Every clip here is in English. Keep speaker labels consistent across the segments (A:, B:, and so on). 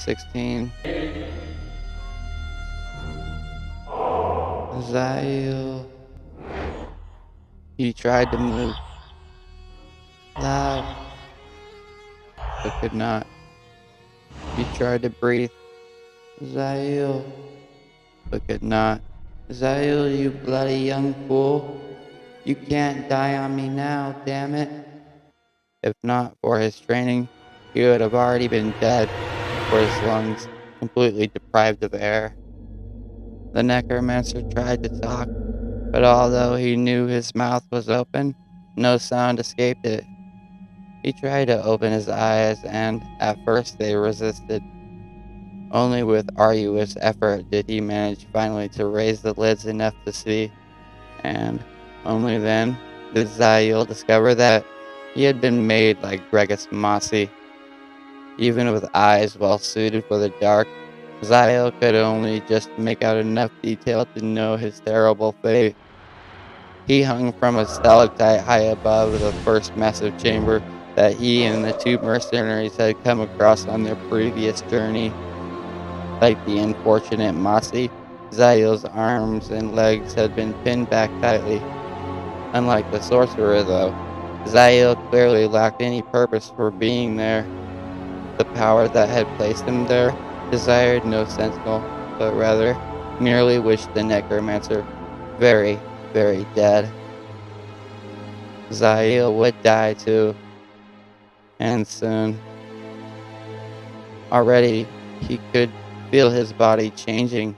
A: 16. Zael. He tried to move loud, but could not. He tried to breathe. Zael, but could not. Zael, you bloody young fool. You can't die on me now, damn it. If not for his training, he would have already been dead, for his lungs completely deprived of air. The necromancer tried to talk, but although he knew his mouth was open, no sound escaped it. He tried to open his eyes, and at first they resisted. Only with arduous effort did he manage finally to raise the lids enough to see, and only then did Zael discover that he had been made like Gregis Mossy. Even with eyes well suited for the dark, Zael could only just make out enough detail to know his terrible fate. He hung from a stalactite high above the first massive chamber that he and the two mercenaries had come across on their previous journey. Like the unfortunate Mossy, Zael's arms and legs had been pinned back tightly. Unlike the sorcerer, though, Zael clearly lacked any purpose for being there. The power that had placed him there desired no sentinel, but rather merely wished the necromancer very, very dead. Zael would die too, and soon. Already, he could feel his body changing,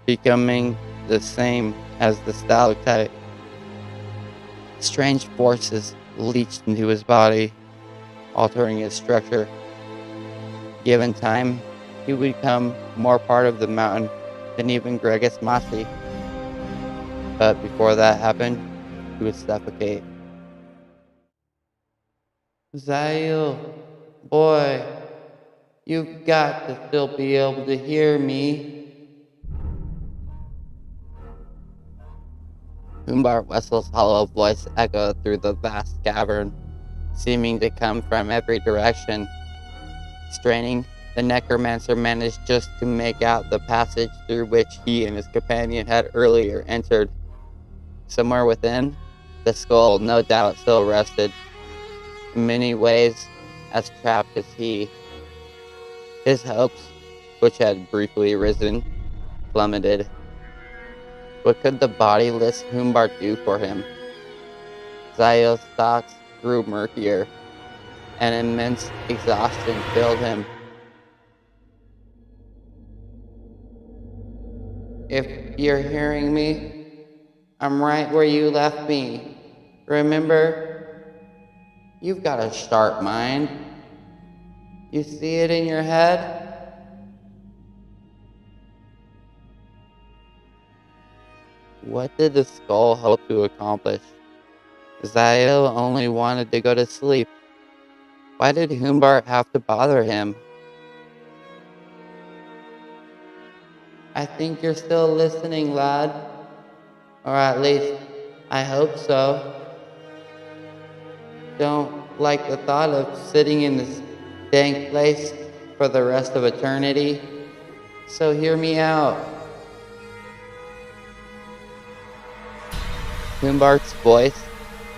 A: becoming the same as the stalactite. Strange forces leached into his body, altering his structure. Given time, he would become more part of the mountain than even Gregis Mossy. But before that happened, he would suffocate. Zael, boy, you've got to still be able to hear me. Umbar Wessel's hollow voice echoed through the vast cavern, seeming to come from every direction. Straining, the necromancer managed just to make out the passage through which he and his companion had earlier entered. Somewhere within, the skull no doubt still rested, in many ways as trapped as he. His hopes, which had briefly risen, plummeted. What could the bodiless Humbar do for him? Zael's thoughts grew murkier. An immense exhaustion filled him. If you're hearing me, I'm right where you left me. Remember? You've got a sharp mind. You see it in your head? What did the skull hope to accomplish? Zael only wanted to go to sleep. Why did Humbar have to bother him? I think you're still listening, lad. Or at least, I hope so. Don't like the thought of sitting in this dank place for the rest of eternity. So hear me out. Humbart's voice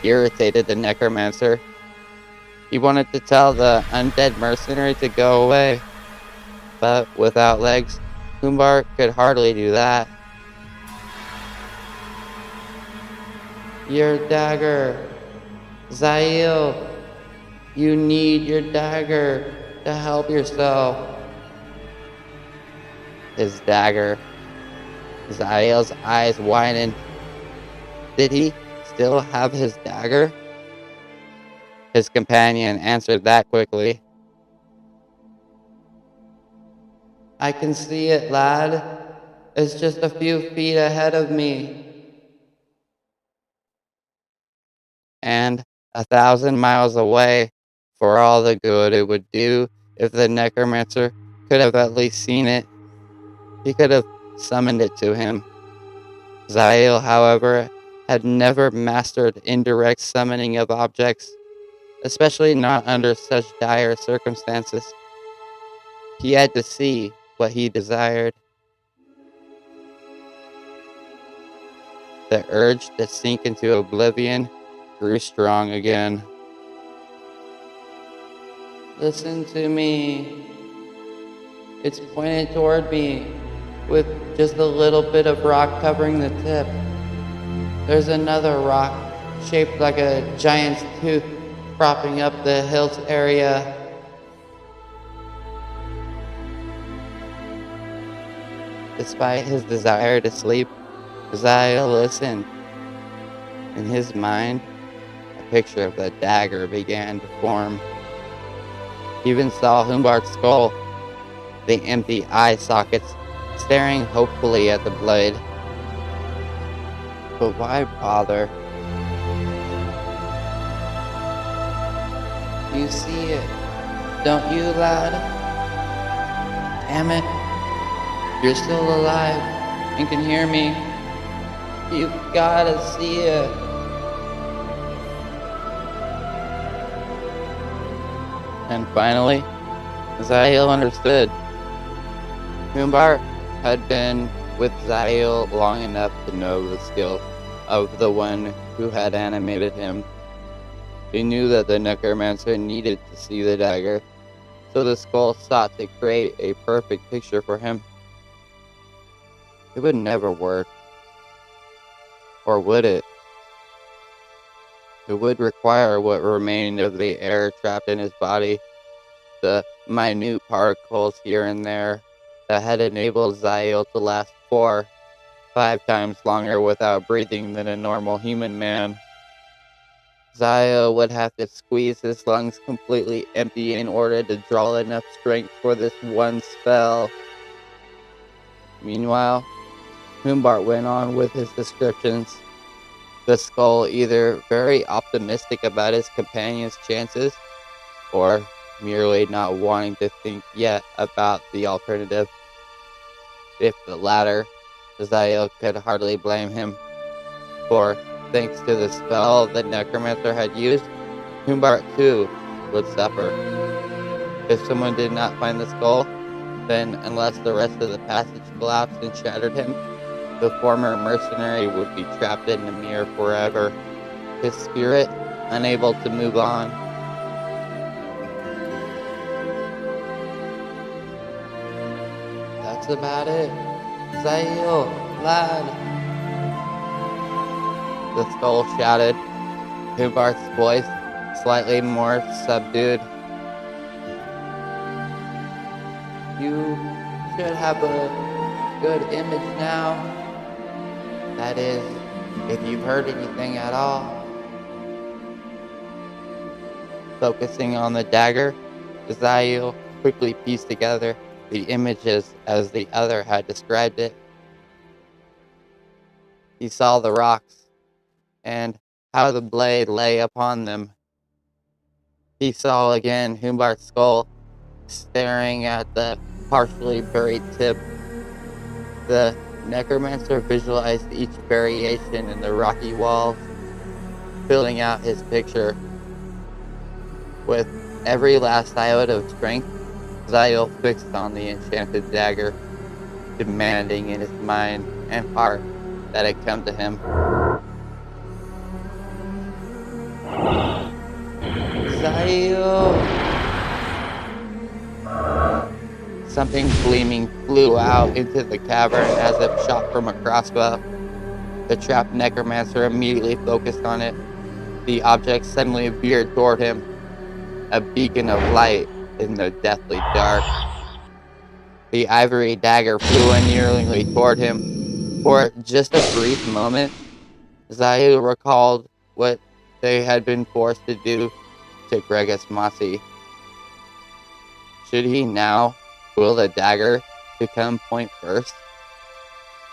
A: irritated the necromancer. He wanted to tell the undead mercenary to go away, but without legs, Humbart could hardly do that. Your dagger. Zael, you need your dagger to help yourself. His dagger. Zael's eyes widened. Did he still have his dagger? His companion answered that quickly. I can see it, lad. It's just a few feet ahead of me. And 1,000 miles away, for all the good it would do if the necromancer could have at least seen it. He could have summoned it to him. Zael, however, had never mastered indirect summoning of objects, especially not under such dire circumstances. He had to see what he desired. The urge to sink into oblivion grew strong again. Listen to me. It's pointed toward me, with just a little bit of rock covering the tip. There's another rock, shaped like a giant's tooth, propping up the hills area. Despite his desire to sleep, Zaya listened. In his mind, a picture of the dagger began to form. He even saw Humbart's skull, the empty eye sockets staring hopefully at the blade. But why bother? You see it, don't you, lad? Damn it. You're still alive and can hear me. You gotta see it. And finally, Zael understood. Humbart had been with Zael long enough to know the skill of the one who had animated him. He knew that the necromancer needed to see the dagger, so the skull sought to create a perfect picture for him. It would never work. Or would it? It would require what remained of the air trapped in his body, the minute particles here and there that had enabled Zael to last 4-5 times longer without breathing than a normal human man. Zael would have to squeeze his lungs completely empty in order to draw enough strength for this one spell. Meanwhile, Humbart went on with his descriptions. The skull either very optimistic about his companion's chances, or merely not wanting to think yet about the alternative. If the latter, Zael could hardly blame him, for thanks to the spell the necromancer had used, Humbart too would suffer. If someone did not find the skull, then unless the rest of the passage collapsed and shattered him, the former mercenary would be trapped in Nymyr forever, his spirit unable to move on. That's about it. Zael, lad. The skull shouted, Humbart's voice slightly more subdued. You should have a good image now. That is, if you've heard anything at all. Focusing on the dagger, Zael quickly pieced together the images as the other had described it. He saw the rocks, and how the blade lay upon them. He saw again Humbart's skull, staring at the partially buried tip. The necromancer visualized each variation in the rocky walls, filling out his picture. With every last iota of strength, Zael fixed on the enchanted dagger, demanding in his mind and heart that it come to him. Zael! Something gleaming flew out into the cavern as if shot from a crossbow. The trapped necromancer immediately focused on it. The object suddenly veered toward him, a beacon of light in the deathly dark. The ivory dagger flew unyieldingly toward him. For just a brief moment, Zael recalled what they had been forced to do to Gregus Masi. Should he now will the dagger to come point first?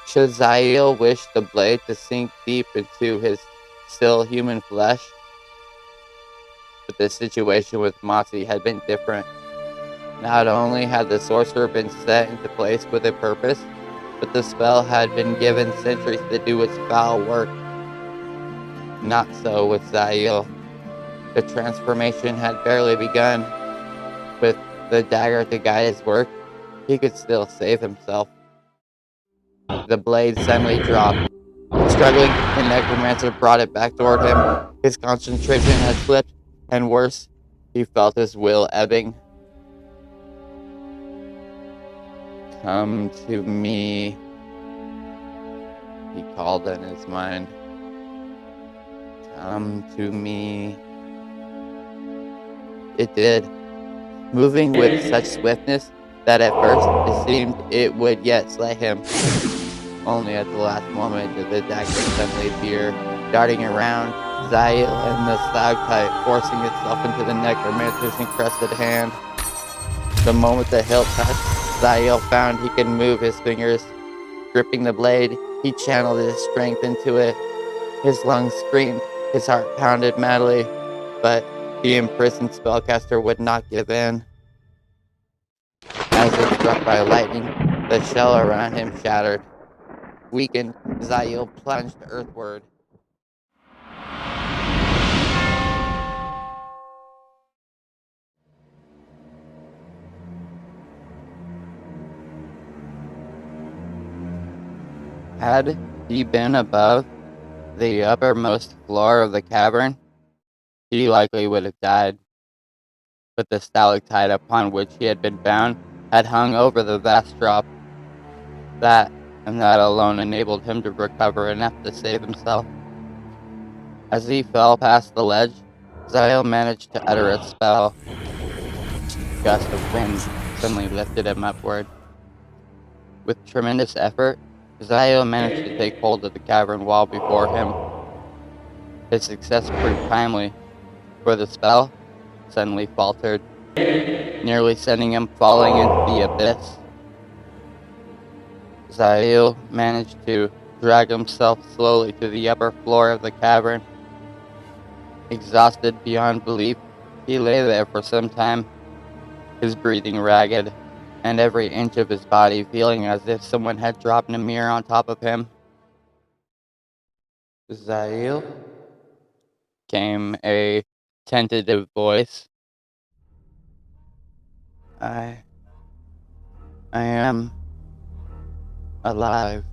A: Should Zael wish the blade to sink deep into his still human flesh? But the situation with Masi had been different. Not only had the sorcerer been set into place with a purpose, but the spell had been given sentries to do its foul work. Not so with Zael. The transformation had barely begun. With the dagger to guide his work, he could still save himself. The blade suddenly dropped. Struggling, the necromancer brought it back toward him. His concentration had slipped, and worse, he felt his will ebbing. "Come to me," he called in his mind. "Come to me." It did, moving with such swiftness that at first it seemed it would yet slay him. Only at the last moment did the dagger suddenly appear, darting around Zael and the stalactite, forcing itself into the necromancer's encrusted hand. The moment the hilt touched, Zael found he could move his fingers. Gripping the blade, he channeled his strength into it. His lungs screamed, his heart pounded madly, but the imprisoned spellcaster would not give in. As if struck by lightning, the shell around him shattered. Weakened, Zael plunged earthward. Had he been above the uppermost floor of the cavern, he likely would have died. But the stalactite upon which he had been bound had hung over the vast drop. That, and that alone, enabled him to recover enough to save himself. As he fell past the ledge, Zael managed to utter a spell. A gust of wind suddenly lifted him upward. With tremendous effort, Zael managed to take hold of the cavern wall before him. His success proved timely, for the spell suddenly faltered, nearly sending him falling into the abyss. Zael managed to drag himself slowly to the upper floor of the cavern. Exhausted beyond belief, he lay there for some time, his breathing ragged, and every inch of his body feeling as if someone had dropped Nymyr on top of him. "Zael?" came a tentative voice. I am alive,"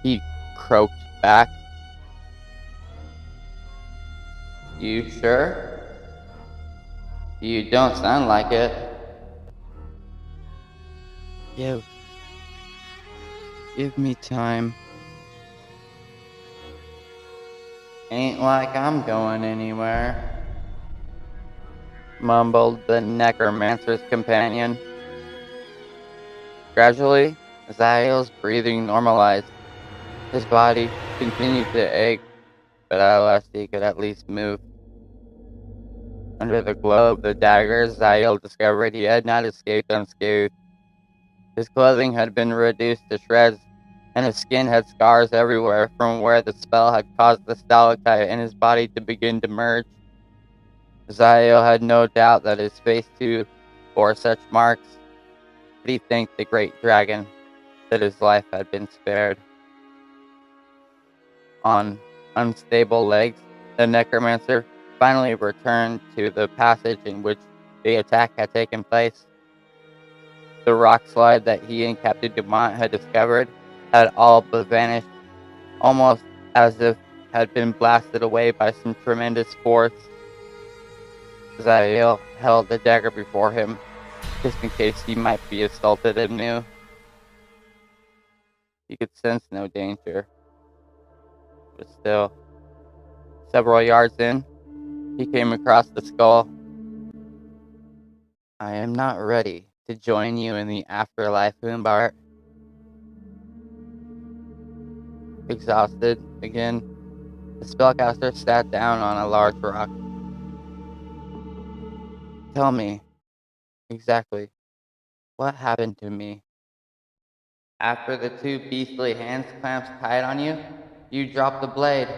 A: he croaked back. "You sure? You don't sound like it." Give me time. "Ain't like I'm going anywhere," mumbled the necromancer's companion. Gradually, Zael's breathing normalized. His body continued to ache, but at last he could at least move. Under the glow of the dagger, Zael discovered he had not escaped unscathed. His clothing had been reduced to shreds, and his skin had scars everywhere from where the spell had caused the stalactite in his body to begin to merge. Zael had no doubt that his face too bore such marks, but he thanked the great dragon that his life had been spared. On unstable legs, the necromancer finally returned to the passage in which the attack had taken place. The rock slide that he and Captain Dumont had discovered had all but vanished, almost as if had been blasted away by some tremendous force. Zael held the dagger before him, just in case he might be assaulted anew. He could sense no danger, but still, several yards in, he came across the skull. "I am not ready to join you in the afterlife, Umbart." Exhausted again, the spellcaster sat down on a large rock. "Tell me exactly what happened to me." "After the two beastly hands clamps tied on you, you dropped the blade.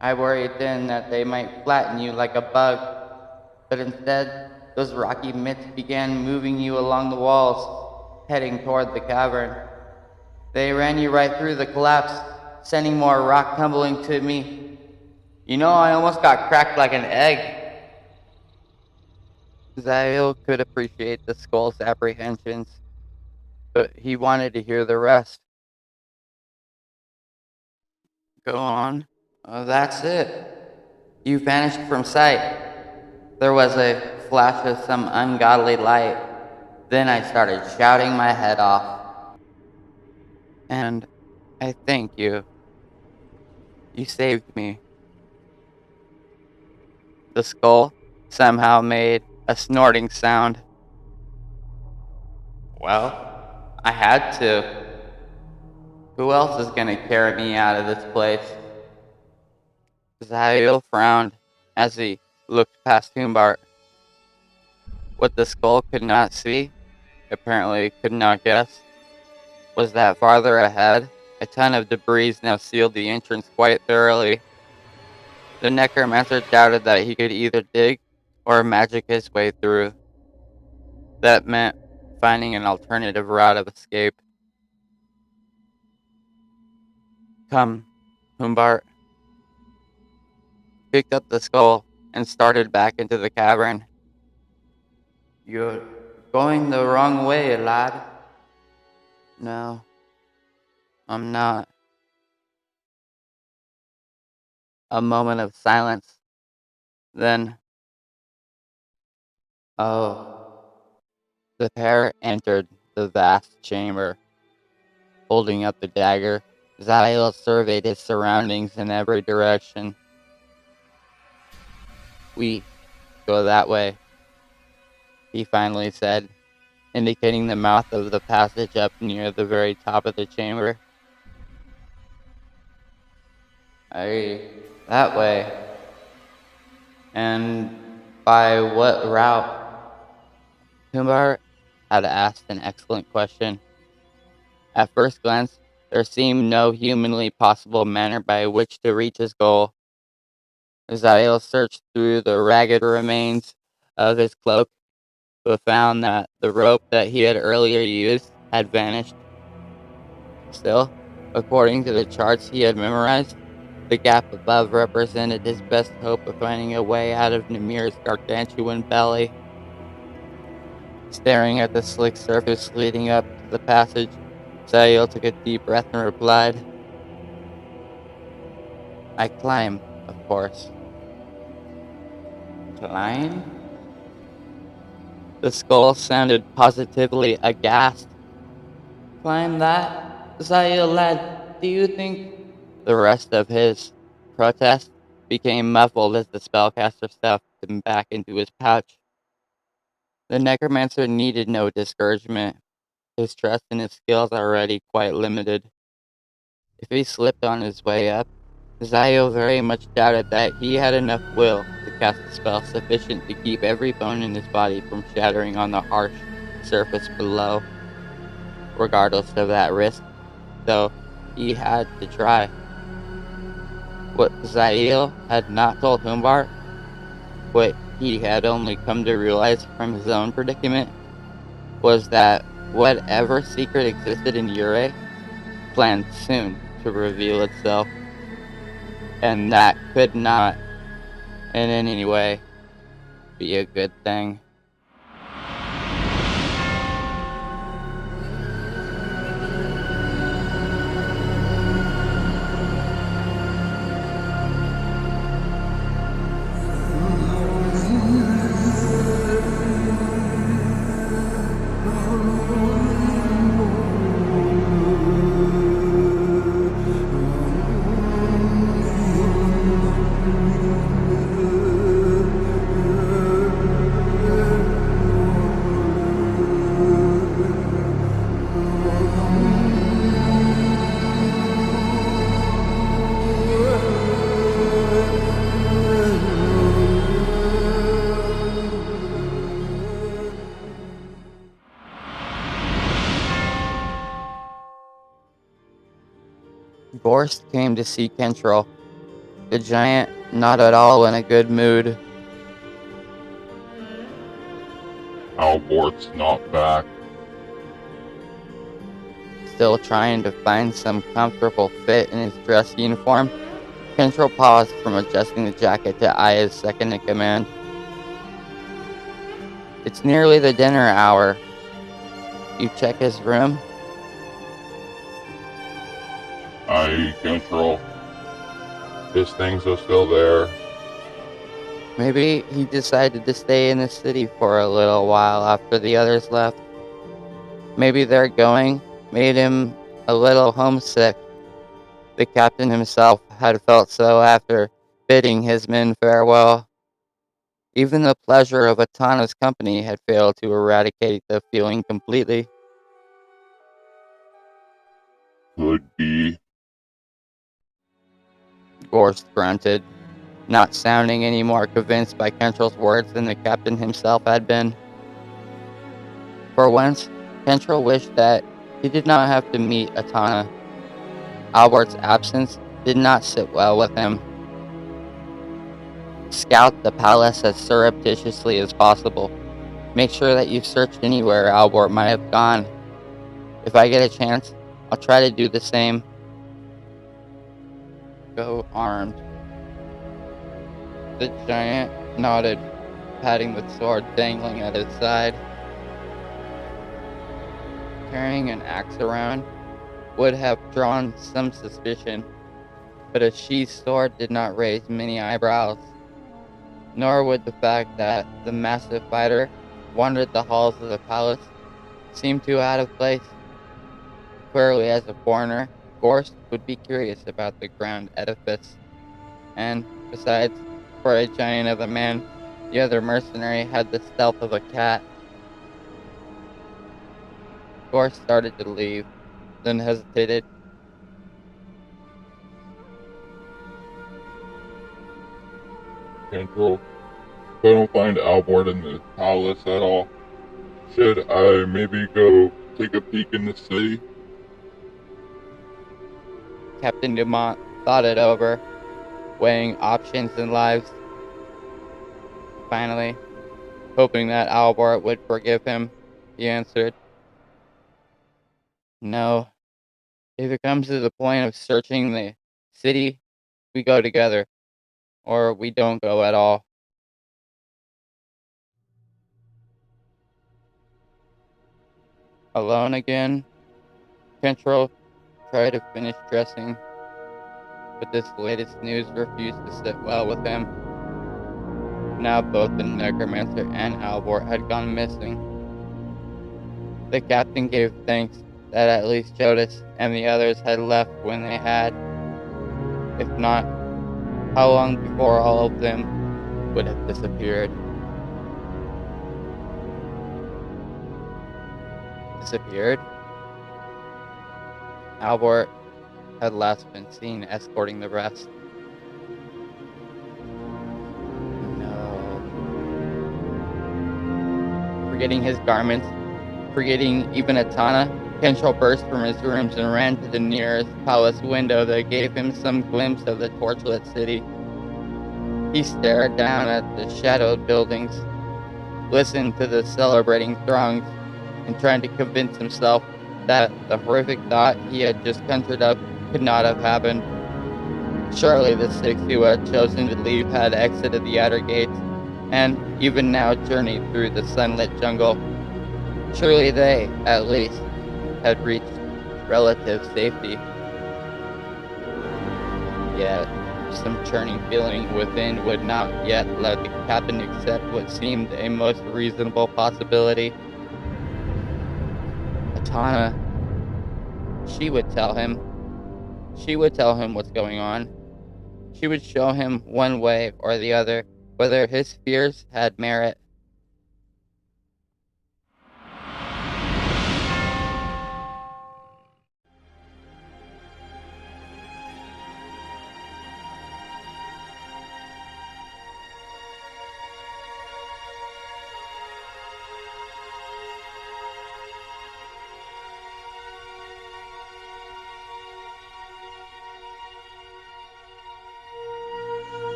A: I worried then that they might flatten you like a bug, but instead, those rocky mitts began moving you along the walls, heading toward the cavern. They ran you right through the collapse, sending more rock tumbling to me. You know, I almost got cracked like an egg." Zael could appreciate the skull's apprehensions, but he wanted to hear the rest. Go on. That's it. You vanished from sight. There was a flash of some ungodly light. Then I started shouting my head off. And I thank you. You saved me. The skull somehow made a snorting sound. Well, I had to. Who else is gonna carry me out of this place? Zael frowned as he looked past Humbart. What the skull could not see, apparently could not guess, was that farther ahead, a ton of debris now sealed the entrance quite thoroughly. The necromancer doubted that he could either dig or magic his way through. That meant finding an alternative route of escape. Come, Humbart picked up the skull and started back into the cavern. You're going the wrong way, lad. No, I'm not. A moment of silence. Then, oh, the pair entered the vast chamber. Holding up the dagger, Zael surveyed his surroundings in every direction. We go that way, he finally said, indicating the mouth of the passage up near the very top of the chamber. That way. And by what route? Humbart had asked an excellent question. At first glance, there seemed no humanly possible manner by which to reach his goal. Zael searched through the ragged remains of his cloak, but found that the rope that he had earlier used had vanished. Still, according to the charts he had memorized, the gap above represented his best hope of finding a way out of Nymyr's gargantuan belly. Staring at the slick surface leading up to the passage, Zael took a deep breath and replied, I climb, of course. Climb? The skull sounded positively aghast. Climb that? Zael lad, do you think... The rest of his protest became muffled as the spellcaster stuffed him back into his pouch. The necromancer needed no discouragement. His trust in his skills already quite limited. If he slipped on his way up, Zael very much doubted that he had enough will to cast a spell sufficient to keep every bone in his body from shattering on the harsh surface below. Regardless of that risk, though, he had to try. What Zael had not told Humbart, what he had only come to realize from his own predicament, was that whatever secret existed in Ureh planned soon to reveal itself, and that could not, in any way, be a good thing. Gorst came to see Kentrell, the giant not at all in a good mood.
B: Albort's not back.
A: Still trying to find some comfortable fit in his dress uniform, Kentrell paused from adjusting the jacket to eye his second in command. It's nearly the dinner hour. You check his room?
B: I control. His things are still there.
A: Maybe he decided to stay in the city for a little while after the others left. Maybe their going made him a little homesick. The captain himself had felt so after bidding his men farewell. Even the pleasure of Atana's company had failed to eradicate the feeling completely.
B: Could be.
A: Gorst grunted, not sounding any more convinced by Kentrell's words than the captain himself had been. For once, Kentrell wished that he did not have to meet Atana. Albert's absence did not sit well with him. Scout the palace as surreptitiously as possible. Make sure that you've searched anywhere Albert might have gone. If I get a chance, I'll try to do the same. Go armed. The giant nodded, patting the sword dangling at his side. Carrying an axe around would have drawn some suspicion, but a sheathed sword did not raise many eyebrows. Nor would the fact that the massive fighter wandered the halls of the palace seem too out of place. Clearly, as a foreigner, Gorst would be curious about the ground edifice. And, besides, for a giant of a man, the other mercenary had the stealth of a cat. Gorst started to leave, then hesitated.
B: Control. If I don't find Albert in the palace at all, should I maybe go take a peek in the city?
A: Captain Dumont thought it over, weighing options and lives. Finally, hoping that Albert would forgive him, he answered, "No. If it comes to the point of searching the city, we go together, or we don't go at all." Alone again, Kentrell tried to finish dressing, but this latest news refused to sit well with him. Now both the necromancer and Albert had gone missing. The captain gave thanks that at least Jodas and the others had left when they had. If not, how long before all of them would have disappeared? Disappeared? Albert had last been seen escorting the rest. No. Forgetting his garments, forgetting even Atana, Kentrell burst from his rooms and ran to the nearest palace window that gave him some glimpse of the torchlit city. He stared down at the shadowed buildings, listened to the celebrating throngs, and tried to convince himself that the horrific thought he had just conjured up could not have happened. Surely the six who had chosen to leave had exited the outer gates, and even now journeyed through the sunlit jungle. Surely they, at least, had reached relative safety. Yet, some churning feeling within would not yet let the captain accept what seemed a most reasonable possibility. Atana. She would tell him. She would tell him what's going on. She would show him one way or the other whether his fears had merit.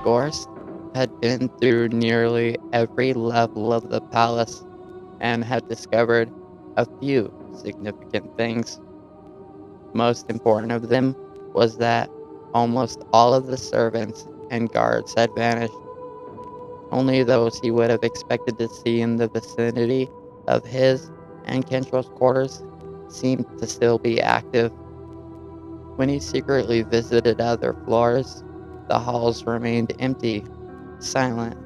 A: Gorst had been through nearly every level of the palace and had discovered a few significant things. Most important of them was that almost all of the servants and guards had vanished. Only those he would have expected to see in the vicinity of his and Kentrell's quarters seemed to still be active. When he secretly visited other floors, the halls remained empty, silent.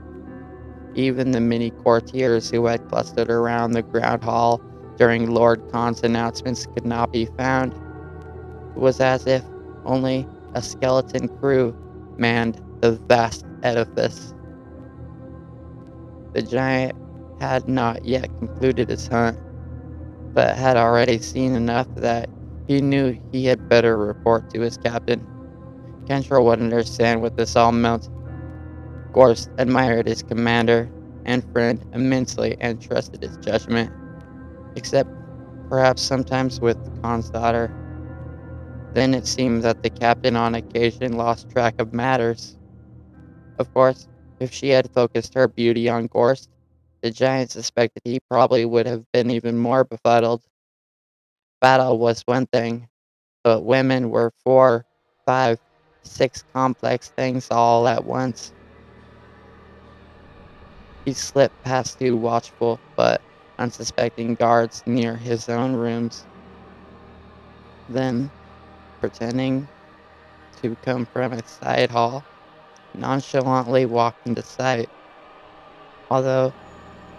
A: Even the many courtiers who had clustered around the ground hall during Lord Khan's announcements could not be found. It was as if only a skeleton crew manned the vast edifice. The giant had not yet concluded his hunt, but had already seen enough that he knew he had better report to his captain. Kentrell would understand what this all meant. Gorst admired his commander and friend immensely and trusted his judgment, except perhaps sometimes with Khan's daughter. Then it seemed that the captain on occasion lost track of matters. Of course, if she had focused her beauty on Gorst, the giant suspected he probably would have been even more befuddled. Battle was one thing, but women were 4, 5, 6 complex things all at once. He slipped past 2 watchful but unsuspecting guards near his own rooms. Then, pretending to come from a side hall, nonchalantly walked into sight. Although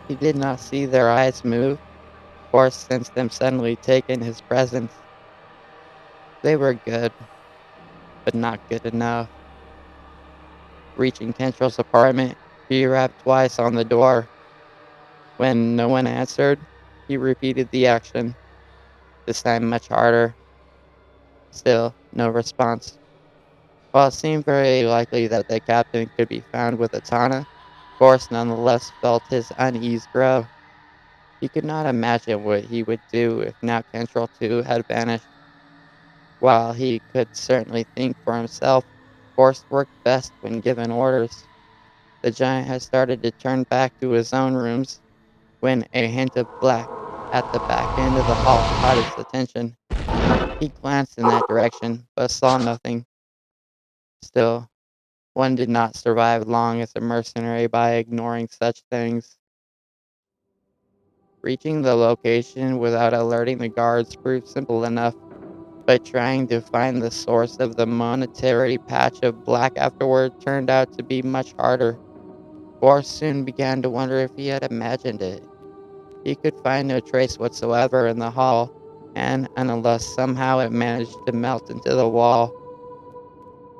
A: he did not see their eyes move or sense them suddenly take in his presence. They were good, but not good enough. Reaching Kentrell's apartment, he rapped twice on the door. When no one answered, he repeated the action, this time much harder. Still, no response. While it seemed very likely that the captain could be found with a Tana, Gorst nonetheless felt his unease grow. He could not imagine what he would do if now Kentrell too had vanished. While he could certainly think for himself, Gorst worked best when given orders. The giant had started to turn back to his own rooms when a hint of black at the back end of the hall caught his attention. He glanced in that direction, but saw nothing. Still, one did not survive long as a mercenary by ignoring such things. Reaching the location without alerting the guards proved simple enough, but trying to find the source of the momentary patch of black afterward turned out to be much harder. Gorst soon began to wonder if he had imagined it. He could find no trace whatsoever in the hall, and unless somehow it managed to melt into the wall.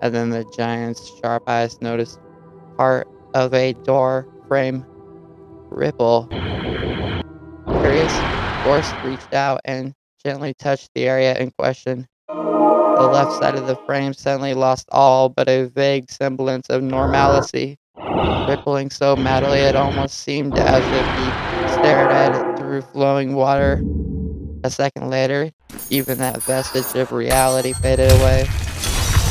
A: And then the giant's sharp eyes noticed part of a door frame ripple. Curious, Gorst reached out and gently touched the area in question. The left side of the frame suddenly lost all but a vague semblance of normalcy, rippling so madly it almost seemed as if he stared at it through flowing water. A second later, even that vestige of reality faded away,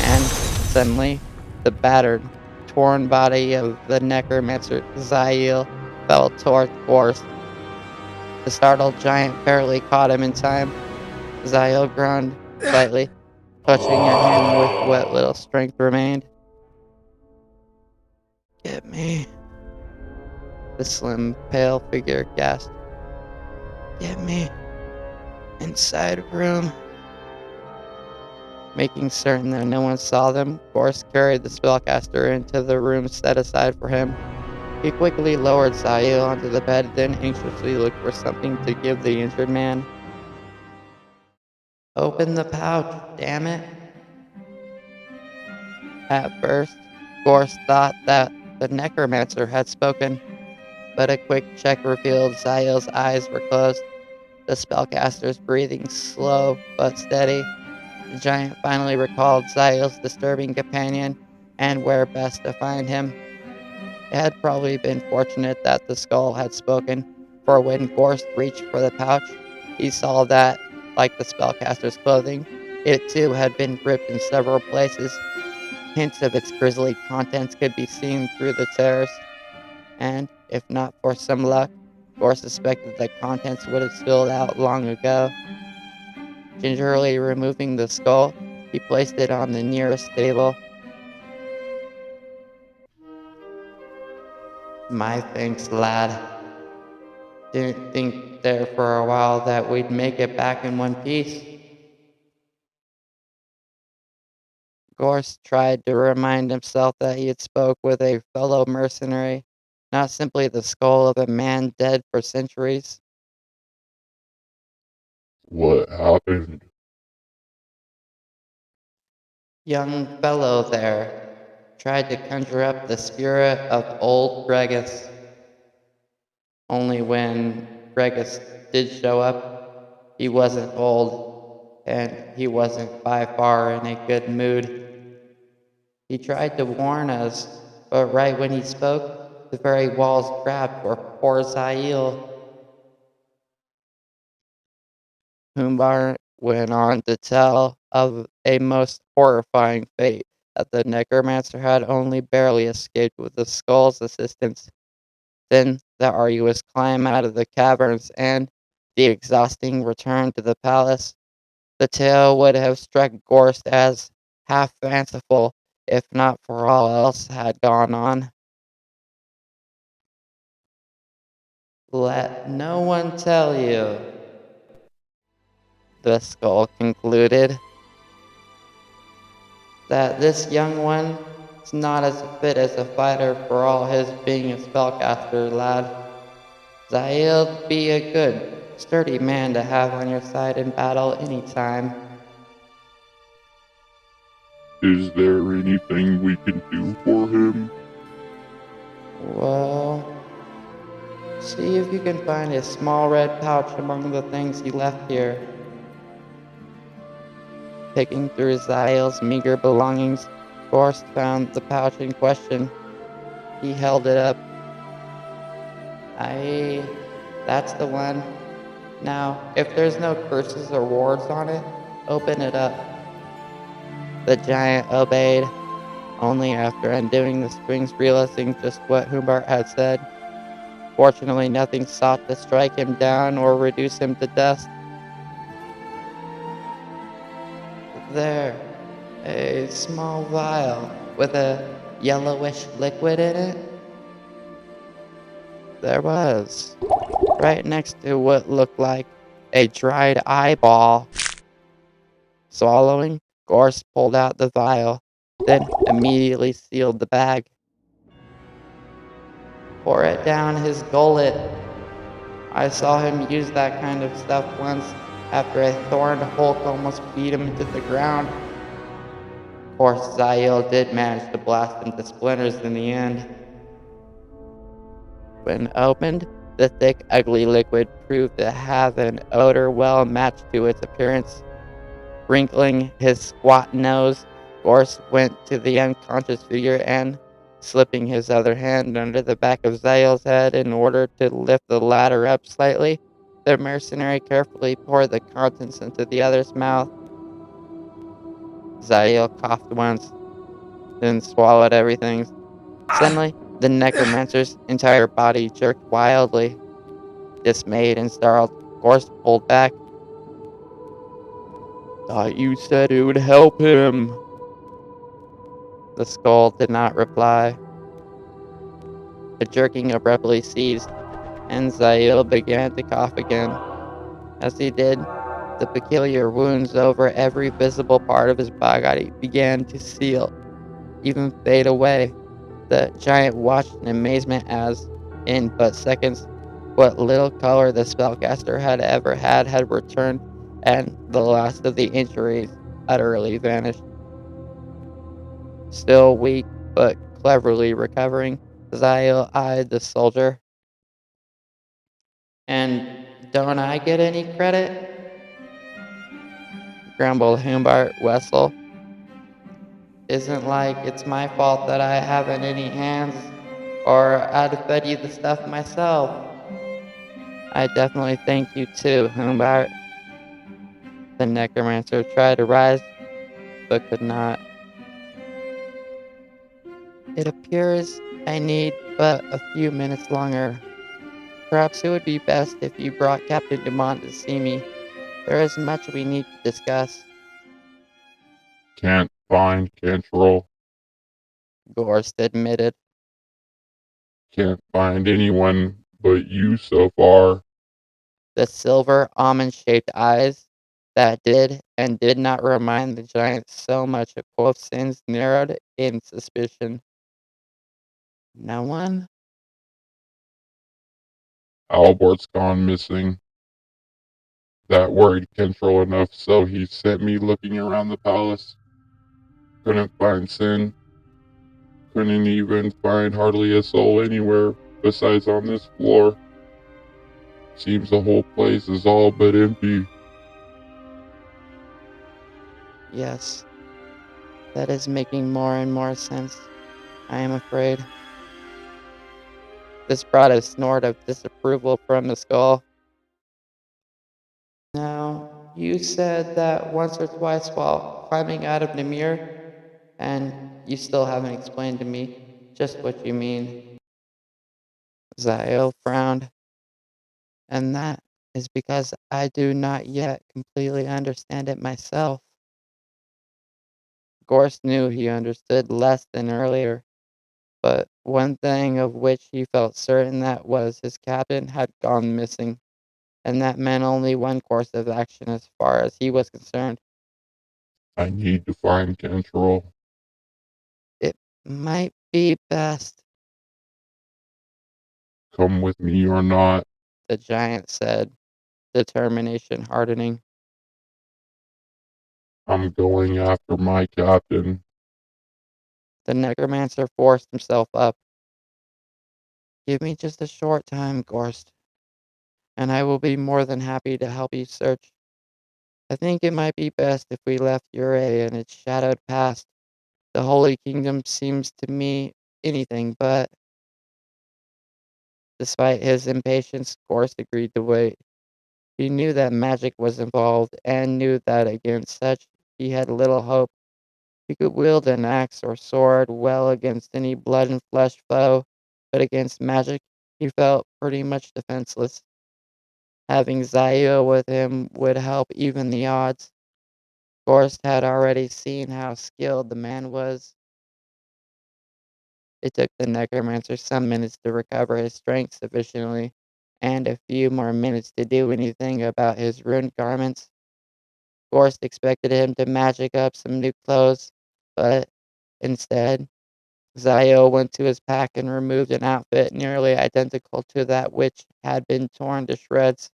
A: and suddenly, the battered, torn body of the necromancer Zael fell toward Gorst. The startled giant barely caught him in time. Zael groaned slightly, clutching at him with what little strength remained. "Get me," the slim, pale figure gasped. "Get me inside room." Making certain that no one saw them, Gorst carried the spellcaster into the room set aside for him. He quickly lowered Zael onto the bed, then anxiously looked for something to give the injured man. "Open the pouch, damn it." At first, Gorst thought that the necromancer had spoken, but a quick check revealed Zael's eyes were closed, the spellcaster's breathing slow but steady. The giant finally recalled Zael's disturbing companion and where best to find him. It had probably been fortunate that the skull had spoken, for when Gorst reached for the pouch, he saw that, like the spellcaster's clothing, it too had been ripped in several places. Hints of its grisly contents could be seen through the tears, and, if not for some luck, Gore suspected the contents would have spilled out long ago. Gingerly removing the skull, he placed it on the nearest table. My thanks, lad. Didn't think there for a while that we'd make it back in one piece. Gorst tried to remind himself that he had spoke with a fellow mercenary, not simply the skull of a man dead for centuries.
B: What happened?
A: Young fellow there tried to conjure up the spirit of old Gregus. Only when Gregus did show up, he wasn't old, and he wasn't by far in a good mood. He tried to warn us, but right when he spoke, the very walls grabbed for poor Zail. Humbar went on to tell of a most horrifying fate that the necromancer had only barely escaped with the skull's assistance. Then the arduous climb out of the caverns and the exhausting return to the palace. The tale would have struck Gorst as half fanciful, if not for all else had gone on. Let no one tell you, the skull concluded, that this young one is not as fit as a fighter for all his being a spellcaster, lad. Zail'd be a good, sturdy man to have on your side in battle any time.
B: Is there anything we can do for him?
A: Well, see if you can find a small red pouch among the things he left here. Picking through Zail's meager belongings, Gorst found the pouch in question. He held it up. Aye, that's the one. Now, if there's no curses or wards on it, open it up. The giant obeyed, only after undoing the strings realizing just what Humbart had said. Fortunately, nothing sought to strike him down or reduce him to dust. There, a small vial with a yellowish liquid in it. There was, right next to what looked like a dried eyeball. Swallowing, Gorst pulled out the vial, then immediately sealed the bag. Pour it down his gullet. I saw him use that kind of stuff once after a thorned Hulk almost beat him into the ground. Of course, Zail did manage to blast him to splinters in the end. When opened, the thick, ugly liquid proved to have an odor well matched to its appearance. Wrinkling his squat nose, Gorst went to the unconscious figure and, slipping his other hand under the back of Zail's head in order to lift the latter up slightly, the mercenary carefully poured the contents into the other's mouth. Zail coughed once, then swallowed everything. Suddenly, the necromancer's entire body jerked wildly. Dismayed and startled, Gorst pulled back. Thought you said it would help him. The skull did not reply. The jerking abruptly ceased, and Zail began to cough again. As he did, the peculiar wounds over every visible part of his body began to seal, even fade away. The giant watched in amazement as, in but seconds, what little color the spellcaster had ever had returned, and the last of the injuries utterly vanished. Still weak, but cleverly recovering, Zail eyed the soldier. And don't I get any credit? Grumbled Humbart Wessel. Isn't like it's my fault that I haven't any hands, or I'd have fed you the stuff myself. I definitely thank you too, Humbart. The necromancer tried to rise, but could not. It appears I need but a few minutes longer. Perhaps it would be best if you brought Captain Dumont to see me. There is much we need to discuss,
B: Can't find Cantrell.
A: Gorst admitted.
B: Can't find anyone but you so far.
A: The silver almond-shaped eyes that did and did not remind the giant so much of Quothson's narrowed in suspicion. No one?
B: Albert's gone missing. That worried Cantrell enough, so he sent me looking around the palace. Couldn't find Sin. Couldn't even find hardly a soul anywhere besides on this floor. Seems the whole place is all but empty.
A: Yes, that is making more and more sense, I am afraid. This brought a snort of disapproval from the skull. Now, you said that once or twice while climbing out of Nymyr, and you still haven't explained to me just what you mean. Zael frowned, and that is because I do not yet completely understand it myself. Gorst knew he understood less than earlier, but one thing of which he felt certain that was his captain had gone missing, and that meant only one course of action as far as he was concerned.
B: I need to find Cantrell.
A: It might be best,
B: Come with me or not.
A: the giant said, determination hardening.
B: I'm going after my captain.
A: The necromancer forced himself up. Give me just a short time, Gorst, and I will be more than happy to help you search. I think it might be best if we left Ureh and its shadowed past. The Holy Kingdom seems to me anything but. Despite his impatience, Gorst agreed to wait. He knew that magic was involved and knew that against such he had little hope. He could wield an axe or sword well against any blood and flesh foe, but against magic he felt pretty much defenseless. Having Zaio with him would help even the odds. Gorst had already seen how skilled the man was. It took the necromancer some minutes to recover his strength sufficiently, and a few more minutes to do anything about his ruined garments. Gorst expected him to magic up some new clothes, but instead, Zaio went to his pack and removed an outfit nearly identical to that which had been torn to shreds.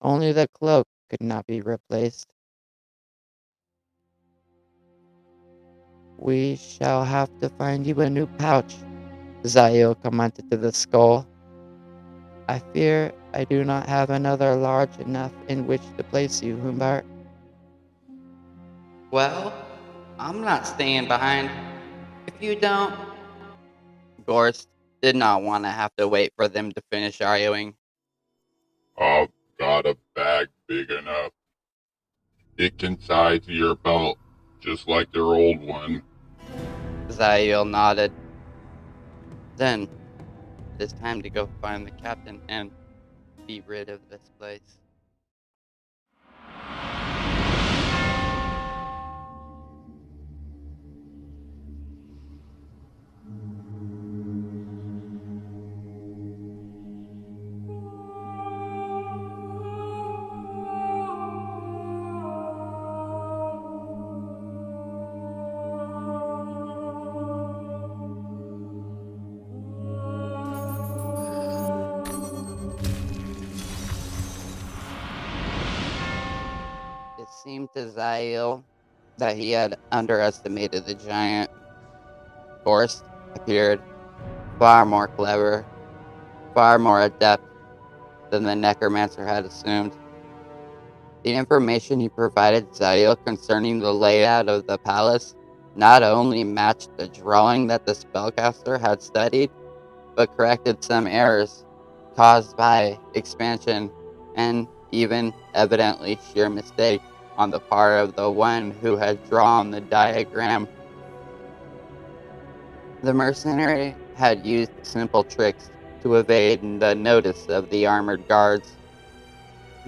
A: Only the cloak could not be replaced. We shall have to find you a new pouch, Zaio commented to the skull. I fear I do not have another large enough in which to place you, Humbart. Well, I'm not staying behind. If you don't. Gorst did not want to have to wait for them to finish arguing.
B: I've got a bag big enough. It can tie to your belt, just like their old one.
A: Zael nodded. Then it is time to go find the captain and be rid of this place. It seemed to Zael that he had underestimated the giant. Gorst appeared far more clever, far more adept than the necromancer had assumed. The information he provided Zael concerning the layout of the palace not only matched the drawing that the spellcaster had studied, but corrected some errors caused by expansion and even evidently sheer mistake on the part of the one who had drawn the diagram. The mercenary had used simple tricks to evade the notice of the armored guards,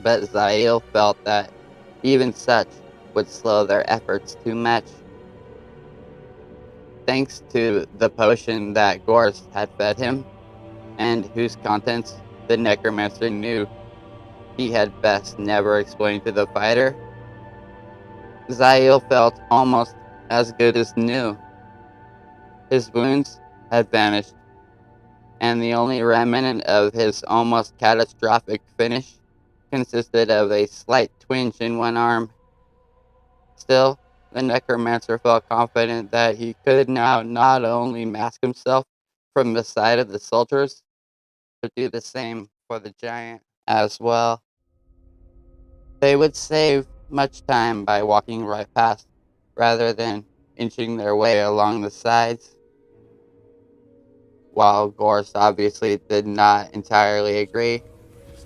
A: but Zael felt that even such would slow their efforts too much. Thanks to the potion that Gorst had fed him, and whose contents the necromancer knew he had best never explain to the fighter, Zael felt almost as good as new. His wounds had vanished, and the only remnant of his almost catastrophic finish consisted of a slight twinge in one arm. Still, the necromancer felt confident that he could now not only mask himself from the sight of the soldiers, but do the same for the giant as well. They would save much time by walking right past, rather than inching their way along the sides. While Gorst obviously did not entirely agree,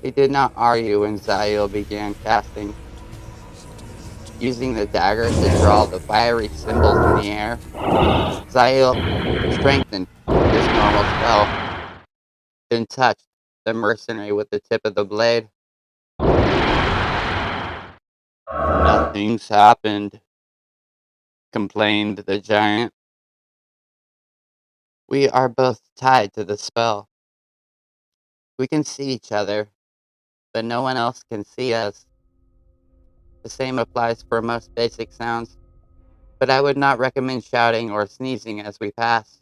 A: he did not argue when Zael began casting. Using the dagger to draw the fiery symbols in the air, Zael strengthened his normal spell, then touched the mercenary with the tip of the blade. Nothing's happened, complained the giant. We are both tied to the spell. We can see each other, but no one else can see us. The same applies for most basic sounds, but I would not recommend shouting or sneezing as we pass.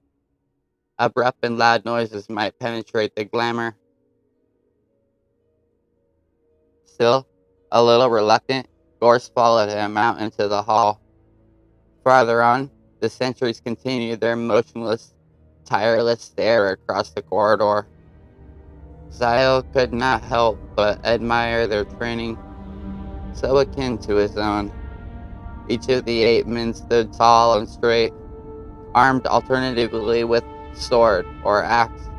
A: Abrupt and loud noises might penetrate the glamour. Still, a little reluctant, Gorst followed him out into the hall. Farther on, the sentries continued their motionless, tireless stare across the corridor. Zael could not help but admire their training, so akin to his own. Each of the 8 men stood tall and straight, armed alternatively with sword or axe.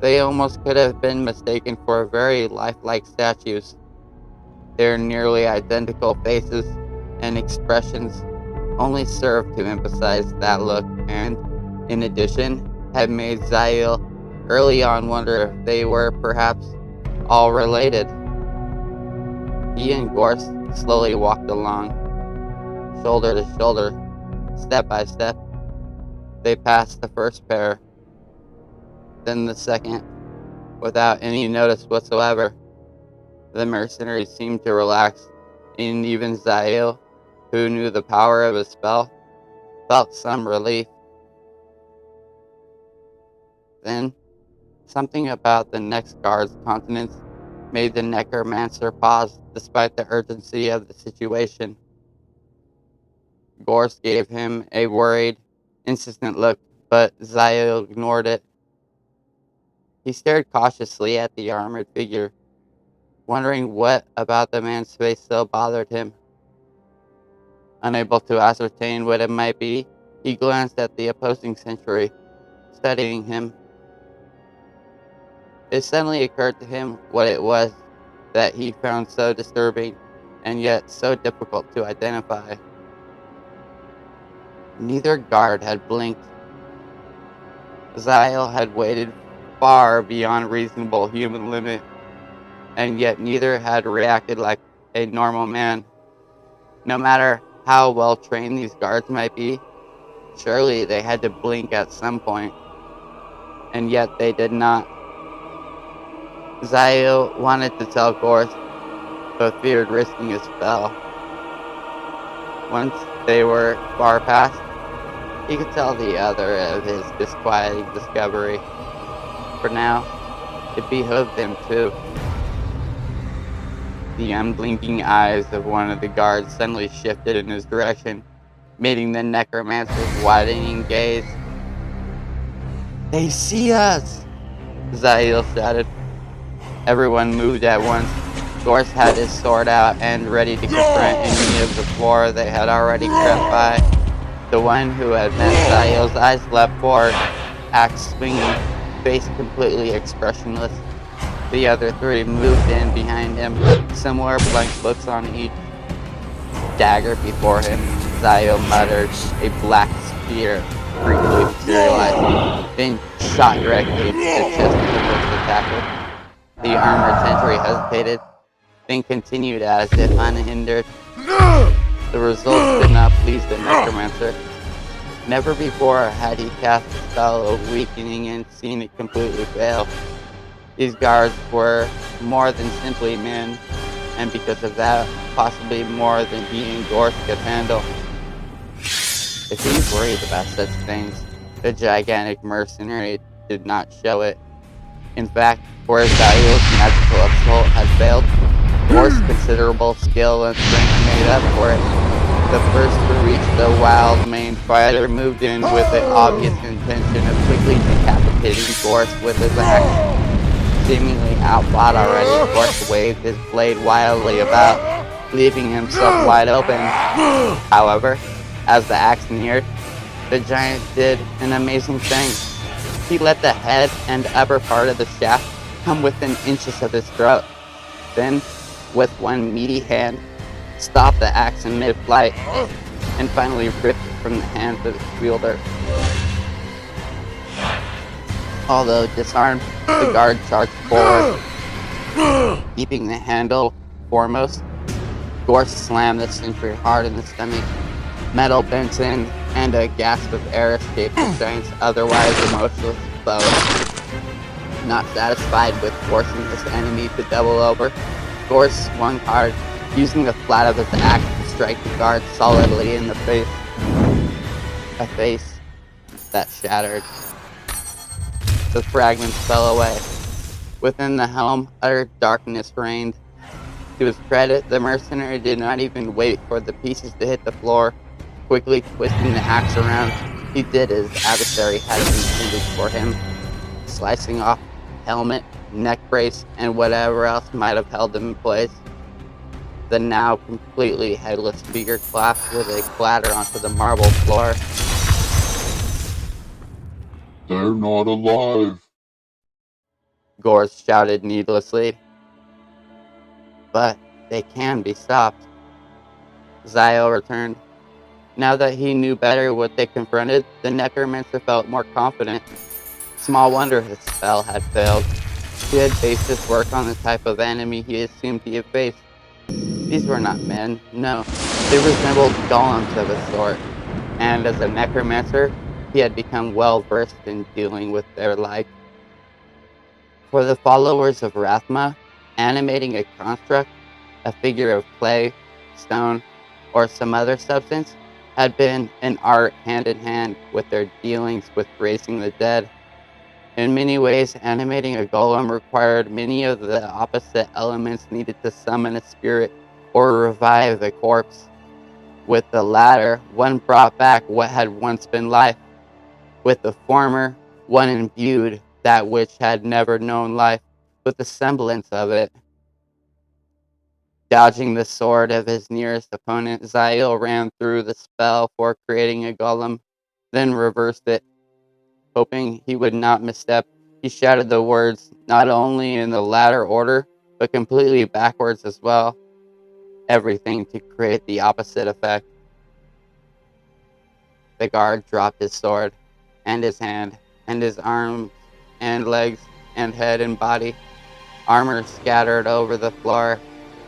A: They almost could have been mistaken for very lifelike statues. Their nearly identical faces and expressions only served to emphasize that look and, in addition, had made Zael early on wonder if they were perhaps all related. He and Gorst slowly walked along, shoulder to shoulder, step by step. They passed the first pair, then the second, without any notice whatsoever. The mercenary seemed to relax, and even Zael, who knew the power of his spell, felt some relief. Then, something about the next guard's countenance made the necromancer pause despite the urgency of the situation. Gorst gave him a worried, insistent look, but Zael ignored it. He stared cautiously at the armored figure, wondering what about the man's face so bothered him. Unable to ascertain what it might be, he glanced at the opposing sentry, studying him. It suddenly occurred to him what it was that he found so disturbing and yet so difficult to identify. Neither guard had blinked. Zael had waited far beyond reasonable human limit, and yet neither had reacted like a normal man. No matter how well trained these guards might be, surely they had to blink at some point, and yet they did not. Zael wanted to tell Gorst, but feared risking his spell. Once they were far past, he could tell the other of his disquieting discovery. For now, it behooved him too. The unblinking eyes of one of the guards suddenly shifted in his direction, meeting the necromancer's widening gaze. "They see us!" Zael shouted. Everyone moved at once. Gorst had his sword out and ready to confront any of the four they had already crept by. The one who had met Zael's eyes leapt forward, axe swinging, face completely expressionless. The other 3 moved in behind him, similar blank looks on each. Dagger before him, Zael muttered, "A black spear." briefly materialized, then shot directly into the chest of the first attacker. The armored sentry hesitated, then continued as if unhindered. The results did not please the necromancer. Never before had he cast a spell of weakening and seen it completely fail. These guards were more than simply men, and because of that, possibly more than he and Gorse could handle. If he worried about such things, the gigantic mercenary did not show it. In fact, whereas Dariel's magical assault had failed, Gorse's considerable skill and strength made up for it. The first to reach the wild-maned fighter moved in with the obvious intention of quickly decapitating Gorse with his axe. Seemingly outfought already, Gorse waved his blade wildly about, leaving himself wide open. However, as the axe neared, the giant did an amazing thing. He let the head and upper part of the shaft come within inches of his throat. Then, with one meaty hand, stopped the axe in mid-flight, and finally ripped it from the hands of its wielder. Although disarmed, the guard charged forward, keeping the handle foremost. Gorse slammed the sentry hard in the stomach. Metal bent in, and a gasp of air escaped the giant's otherwise emotionless foe. Not satisfied with forcing his enemy to double over, Gorse swung hard, using the flat of his axe to strike the guard solidly in the face. A face that shattered. The fragments fell away. Within the helm, utter darkness reigned. To his credit, the mercenary did not even wait for the pieces to hit the floor. Quickly twisting the axe around, he did as adversary had intended for him, slicing off helmet, neck brace, and whatever else might have held him in place. The now completely headless figure collapsed with a clatter onto the marble floor.
B: They're not alive.
A: Gorse shouted needlessly. But they can be stopped. Zio returned. Now that he knew better what they confronted, the necromancer felt more confident. Small wonder his spell had failed. He had based his work on the type of enemy he assumed he had faced. These were not men, no. They resembled golems of a sort, and as a necromancer, he had become well versed in dealing with their like. For the followers of Rathma, animating a construct, a figure of clay, stone, or some other substance, had been an art hand in hand with their dealings with raising the dead. In many ways, animating a golem required many of the opposite elements needed to summon a spirit or revive a corpse. With the latter, one brought back what had once been life. With the former, one imbued that which had never known life with the semblance of it. Dodging the sword of his nearest opponent, Zail ran through the spell for creating a golem, then reversed it. Hoping he would not misstep, he shouted the words not only in the latter order, but completely backwards as well. Everything to create the opposite effect. The guard dropped his sword, and his hand, and his arms, and legs, and head and body. Armor scattered over the floor,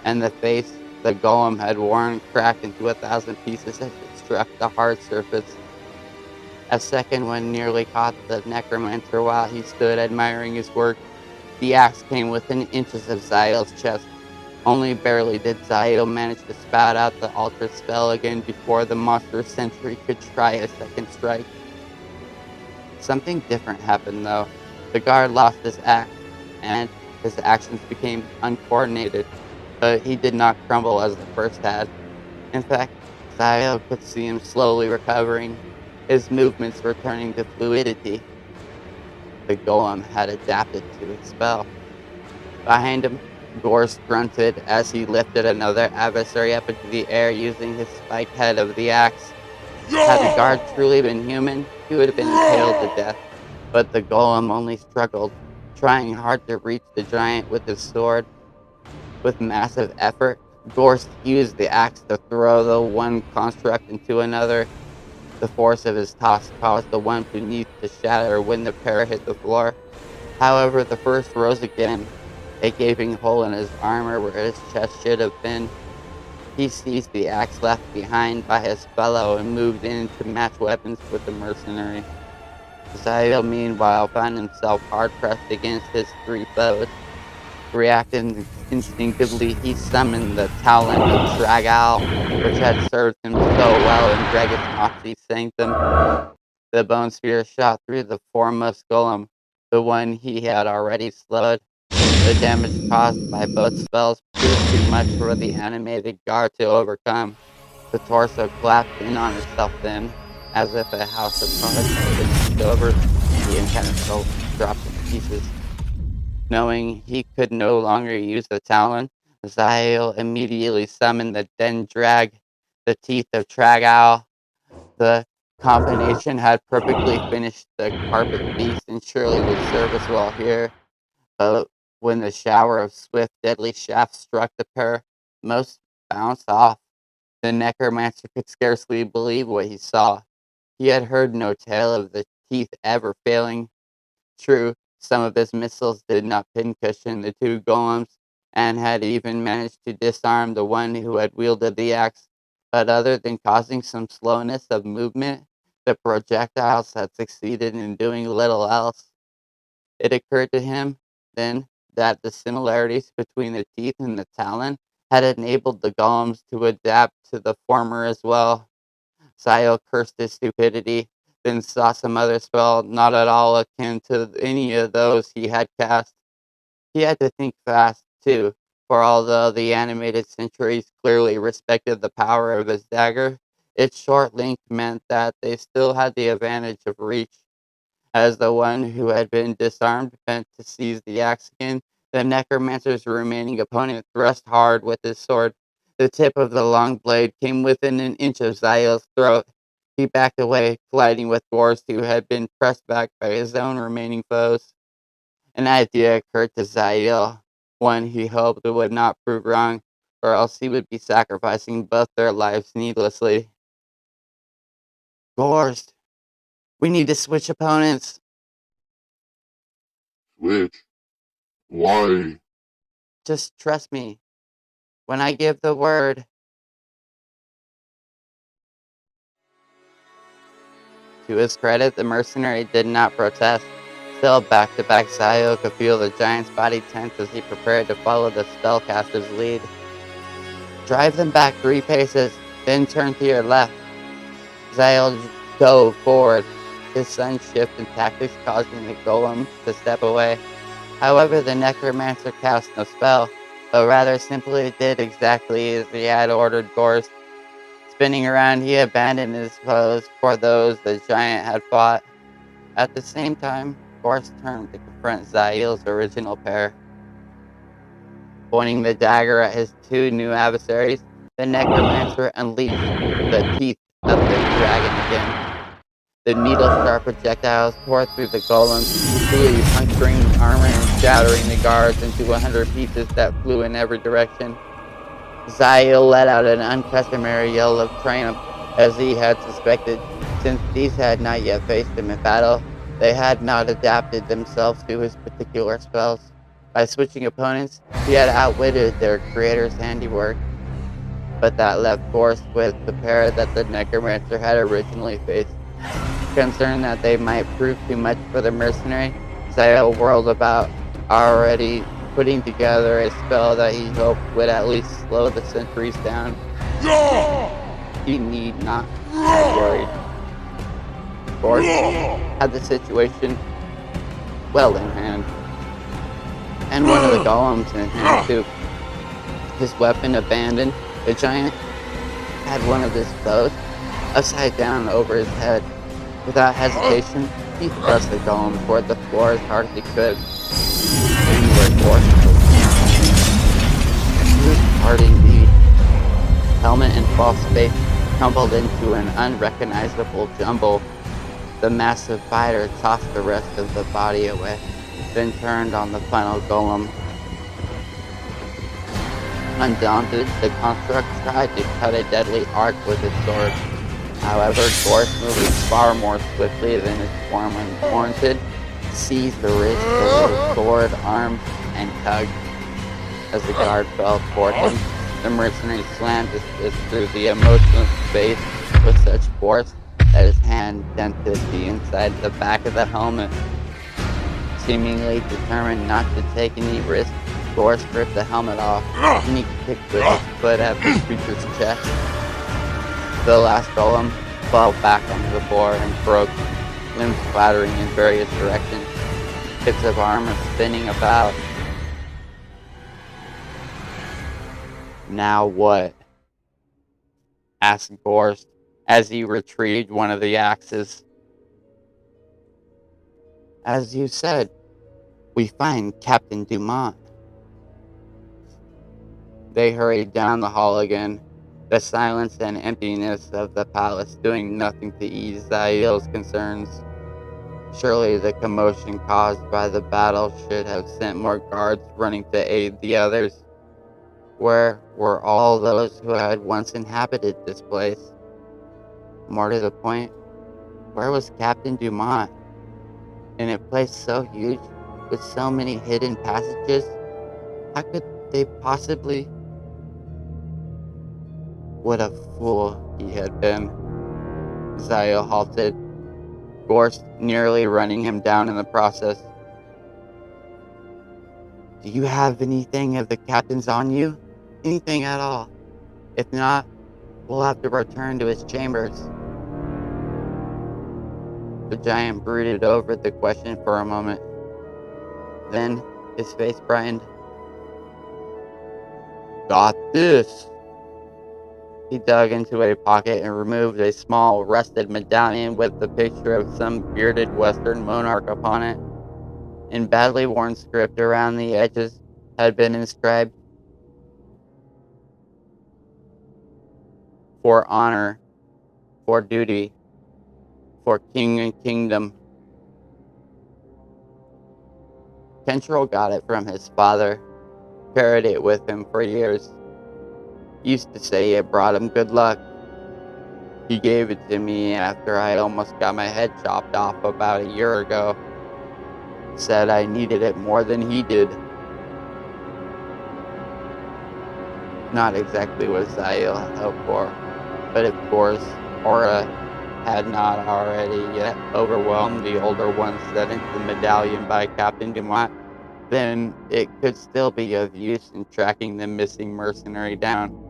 A: and the face the golem had worn cracked into 1,000 pieces as it struck the hard surface. A second one nearly caught the necromancer while he stood admiring his work. The axe came within inches of Zael's chest. Only barely did Zael manage to spout out the altar spell again before the monstrous sentry could try a second strike. Something different happened though. The guard lost his axe, and his actions became uncoordinated, but he did not crumble as the first had. In fact, Zael could see him slowly recovering, his movements returning to fluidity. The golem had adapted to his spell. Behind him, Gorse grunted as he lifted another adversary up into the air using his spiked head of the axe. Had the guard truly been human, he would have been impaled to death, but the golem only struggled, trying hard to reach the giant with his sword. With massive effort, Gorse used the axe to throw the one construct into another. The force of his toss caused the one beneath to shatter when the pair hit the floor. However, the first rose again, a gaping hole in his armor where his chest should have been. He seized the axe left behind by his fellow and moved in to match weapons with the mercenary. Zael, meanwhile, found himself hard-pressed against his three foes. Reacting instinctively, he summoned the talon of Tragal, which had served him so well in Gregis Moxie's sanctum. The bone spear shot through the foremost golem, the one he had already slowed. The damage caused by both spells proved too much for the animated guard to overcome. The torso collapsed in on itself then, as if a house of cards had been tipped over. The entire skull dropped to pieces. Knowing he could no longer use the talon, Zael immediately summoned the Den Drag, the teeth of Tragal. The combination had perfectly finished the carpet beast and surely would serve us well here. But when the shower of swift, deadly shafts struck the pair, most bounced off. The necromancer could scarcely believe what he saw. He had heard no tale of the teeth ever failing. True, some of his missiles did not pincushion the two golems, and had even managed to disarm the one who had wielded the axe. But other than causing some slowness of movement, the projectiles had succeeded in doing little else. It occurred to him, then, that the similarities between the teeth and the talon had enabled the golems to adapt to the former as well. Zael cursed his stupidity, then saw some other spell not at all akin to any of those he had cast. He had to think fast, too, for although the animated centuries clearly respected the power of his dagger, its short length meant that they still had the advantage of reach. As the one who had been disarmed bent to seize the axe again, the necromancer's remaining opponent thrust hard with his sword. The tip of the long blade came within an inch of Zael's throat. He backed away, colliding with Gorst, who had been pressed back by his own remaining foes. An idea occurred to Zael, one he hoped would not prove wrong, or else he would be sacrificing both their lives needlessly. Gorst, we need to switch opponents.
B: Switch? Why?
A: Just trust me. When I give the word. To his credit, the mercenary did not protest. Still back-to-back, Zael could feel the giant's body tense as he prepared to follow the spellcaster's lead. Drive them back 3 paces, then turn to your left. Zael dove forward, his sudden shift in tactics causing the golem to step away. However, the necromancer cast no spell, but rather simply did exactly as he had ordered Gorst. Spinning around, he abandoned his foes for those the giant had fought. At the same time, Gorst turned to confront Zael's original pair. Pointing the dagger at his 2 new adversaries, the necromancer unleashed the teeth of the dragon again. The needle-sharp projectiles tore through the golems, easily puncturing armor and shattering the guards into 100 pieces that flew in every direction. Zael let out an uncustomary yell of triumph, as he had suspected. Since these had not yet faced him in battle, they had not adapted themselves to his particular spells. By switching opponents, he had outwitted their creator's handiwork. But that left Gorst with the pair that the necromancer had originally faced. Concerned that they might prove too much for the mercenary, Zael whirled about, already putting together a spell that he hoped would at least slow the sentries down. He need not be worried. Gorst had the situation well in hand, and one of the golems in hand too. His weapon abandoned, the giant had one of his foes upside down over his head. Without hesitation, he thrust the golem toward the floor as hard as he could. Anywhere Gorst was. He was hard indeed. Helmet and false face tumbled into an unrecognizable jumble. The massive fighter tossed the rest of the body away, then turned on the final golem. Undaunted, the construct tried to cut a deadly arc with its sword. However, Gorse, moving far more swiftly than his form warranted, seized the wrist of the sword arm and tugged. As the guard fell toward him, the mercenary slammed his fist through the emotionless face with such force that his hand dented the inside of the back of the helmet. Seemingly determined not to take any risk, Gore stripped the helmet off, and he kicked with his foot at the creature's chest. The last golem fell back onto the floor and broke, limbs clattering in various directions, bits of armor spinning about. "Now what?" asked Gorst as he retrieved one of the axes. "As you said, we find Captain Dumont." They hurried down the hall again, the silence and emptiness of the palace doing nothing to ease Zail's concerns. Surely the commotion caused by the battle should have sent more guards running to aid the others. Where were all those who had once inhabited this place? More to the point, where was Captain Dumont? In a place so huge, with so many hidden passages, how could they possibly? What a fool he had been. Zail halted, Gorst nearly running him down in the process. "Do you have anything of the captain's on you? Anything at all? If not, we'll have to return to his chambers." The giant brooded over the question for a moment. Then his face brightened. "Got this." He dug into a pocket and removed a small, rusted medallion with the picture of some bearded western monarch upon it. In badly worn script around the edges had been inscribed, "For honor, for duty, for king and kingdom." Kentrell got it from his father, carried it with him for years. Used to say it brought him good luck. He gave it to me after I almost got my head chopped off about a year ago. Said I needed it more than he did. Not exactly what Zail had hoped for, but of course, Ureh had not already yet overwhelmed the older ones sent into the medallion by Captain Dumont, then it could still be of use in tracking the missing mercenary down.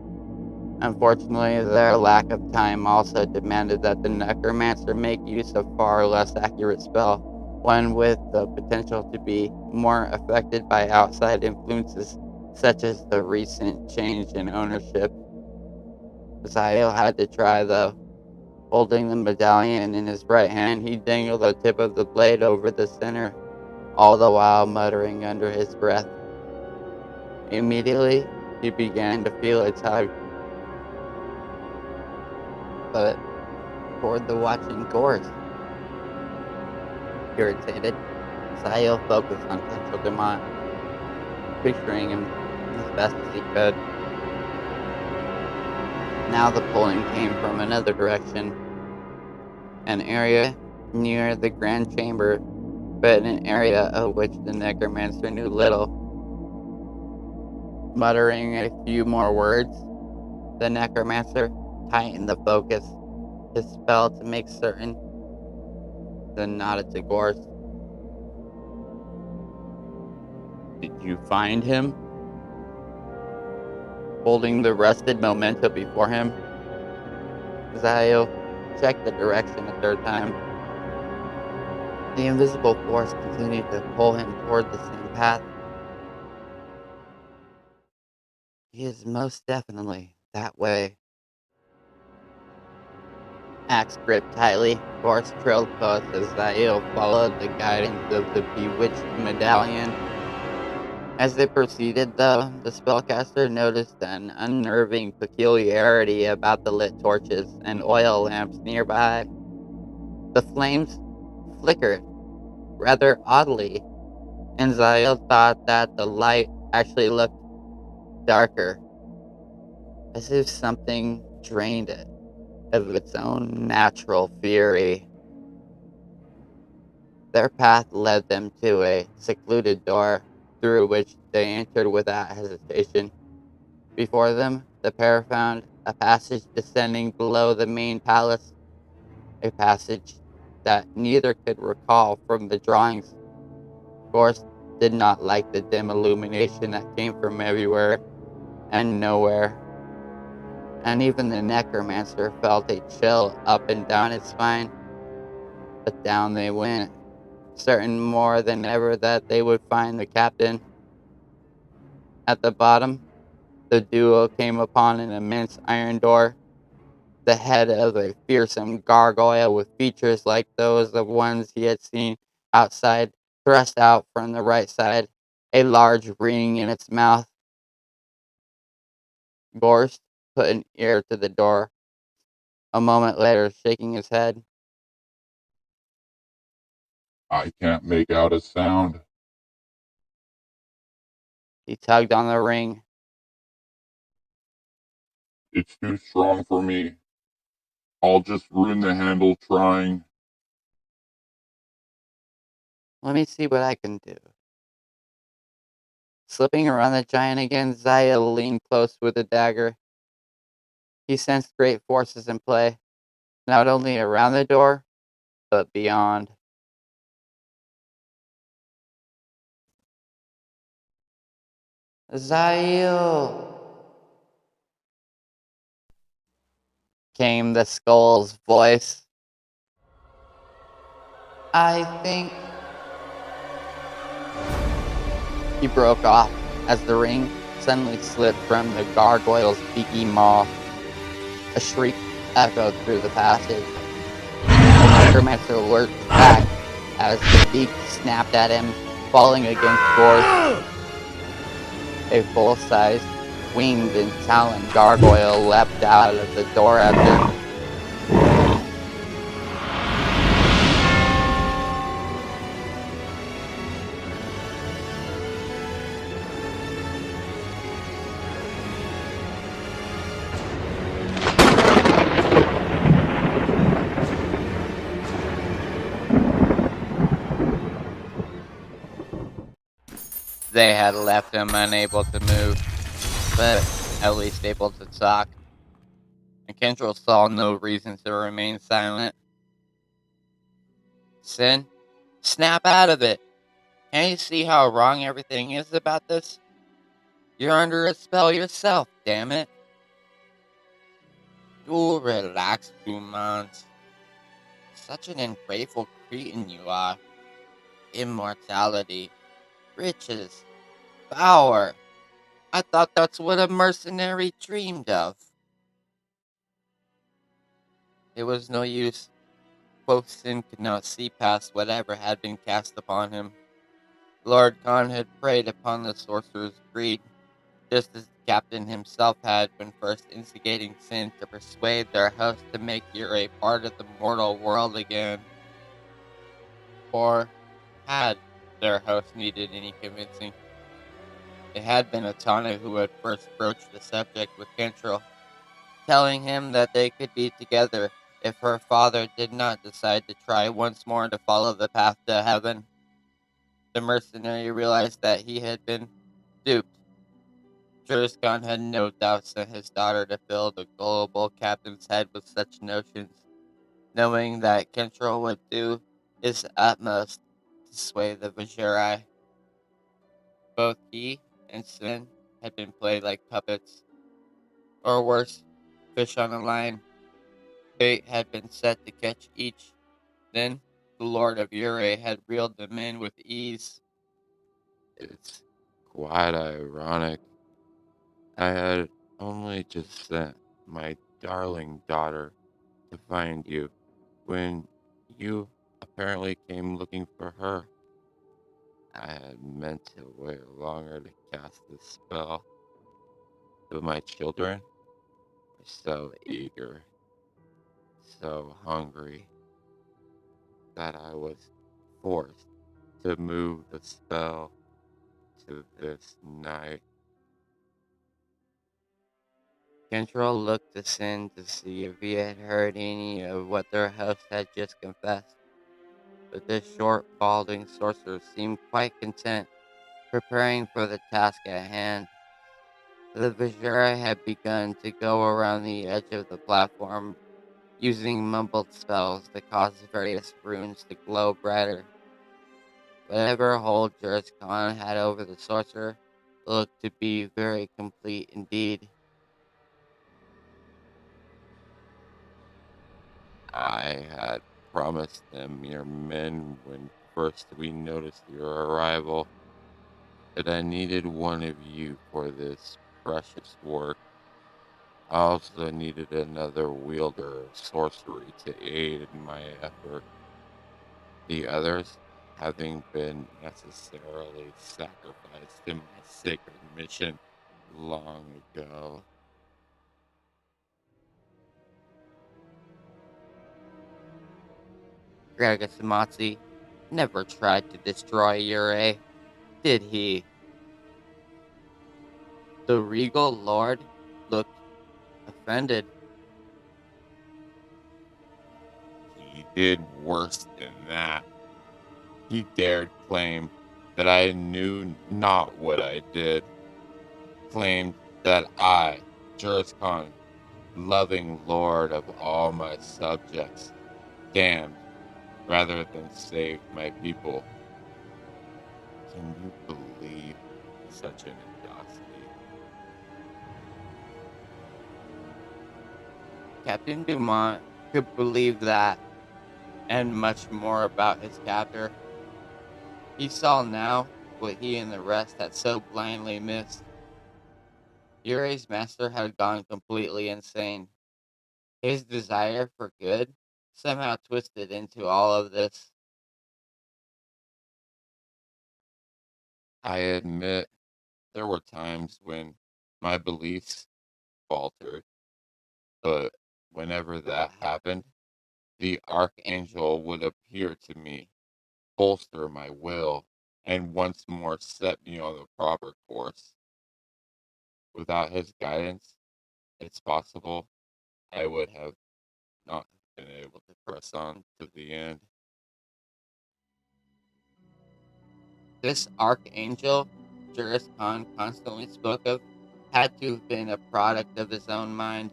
A: Unfortunately, their lack of time also demanded that the necromancer make use of far less accurate spell, one with the potential to be more affected by outside influences, such as the recent change in ownership. Zail had to try, though. Holding the medallion in his right hand, he dangled the tip of the blade over the center, all the while muttering under his breath. Immediately, he began to feel a tug, but toward the watching Gorse. Irritated, Zail focused on Kentrell Dumont, picturing him as best as he could. Now the pulling came from another direction, an area near the Grand Chamber, but an area of which the necromancer knew little. Muttering a few more words, the necromancer tightened the focus, his spell to make certain, then nodded to Gorse. "Did you find him?" Holding the rusted memento before him, Zail checked the direction a third time. The invisible force continued to pull him toward the same path. "He is most definitely that way." Axe gripped tightly, Gorse trailed close as Zail followed the guidance of the bewitched medallion. As they proceeded, though, the spellcaster noticed an unnerving peculiarity about the lit torches and oil lamps nearby. The flames flickered rather oddly, and Zail thought that the light actually looked darker, as if something drained it, of its own natural fury. Their path led them to a secluded door, through which they entered without hesitation. Before them, the pair found a passage descending below the main palace, a passage that neither could recall from the drawings. Of course, did not like the dim illumination that came from everywhere and nowhere, and even the necromancer felt a chill up and down his spine. But down they went, certain more than ever that they would find the captain. At the bottom, the duo came upon an immense iron door, the head of a fearsome gargoyle with features like those of ones he had seen outside, thrust out from the right side, a large ring in its mouth. Gorst put an ear to the door, a moment later shaking his head.
B: I can't make out a sound.
A: He tugged on the ring.
B: It's too strong for me. I'll just ruin the handle trying.
A: Let me see what I can do. Slipping around the giant again, Zaya leaned close with the dagger. He sensed great forces in play, not only around the door, but beyond. Zail! Came the skull's voice. I think. He broke off as the ring suddenly slipped from the gargoyle's beaky maw. A shriek echoed through the passage. The necromancer lurched back as the beak snapped at him, falling against Gorst. A full-sized, winged and taloned gargoyle leapt out of the door after. They had left him unable to move, but at least able to talk, and Kendrill saw no reason to remain silent. Sin, snap out of it. Can't you see how wrong everything is about this? You're under a spell yourself, damn it. Do relax, Dumont. Such an ungrateful cretin you are. Immortality, riches, power. I thought that's what a mercenary dreamed of. It was no use. Quoth Sin could not see past whatever had been cast upon him. Lord Khan had preyed upon the sorcerer's greed, just as the captain himself had when first instigating Sin to persuade their host to make Ureh part of the mortal world again. Or had their host needed any convincing? It had been Atana who had first broached the subject with Kentril, telling him that they could be together if her father did not decide to try once more to follow the path to heaven. The mercenary realized that he had been duped. Juriscon had no doubt sent his daughter to fill the gullible captain's head with such notions, knowing that Kentril would do his utmost to sway the Vajeri. Both he and Sin had been played like puppets, or worse, fish on a line. Fate had been set to catch each. Then the Lord of Ureh had reeled them in with ease.
C: It's quite ironic. I had only just sent my darling daughter to find you when you apparently came looking for her. I had meant to wait longer to cast the spell, but my children were so eager, so hungry, that I was forced to move the spell to this night.
A: Control looked to Sin to see if he had heard any of what their host had just confessed, but this short, balding sorcerer seemed quite content, preparing for the task at hand. The Vajra had begun to go around the edge of the platform, using mumbled spells to cause various runes to glow brighter. Whatever hold Juris Khan had over the sorcerer looked to be very complete indeed.
C: I had promised them your men when first we noticed your arrival that I needed one of you for this precious work. I also needed another wielder of sorcery to aid in my effort. The others, having been necessarily sacrificed in my sacred mission long ago.
A: Gragasamatsi never tried to destroy Ureh, did he? The regal lord looked offended.
C: He did worse than that. He dared claim that I knew not what I did, claimed that I, Juris Khan, loving lord of all my subjects, damned rather than saved my people. Can you believe such an audacity?
A: Captain Dumont could believe that, and much more about his captor. He saw now what he and the rest had so blindly missed. Ureh's master had gone completely insane. His desire for good somehow twisted into all of this.
C: I admit there were times when my beliefs faltered, but whenever that happened, the archangel would appear to me, bolster my will, and once more set me on the proper course. Without his guidance, it's possible I would have not been able to press on to the end.
A: This archangel Juris Khan constantly spoke of had to have been a product of his own mind.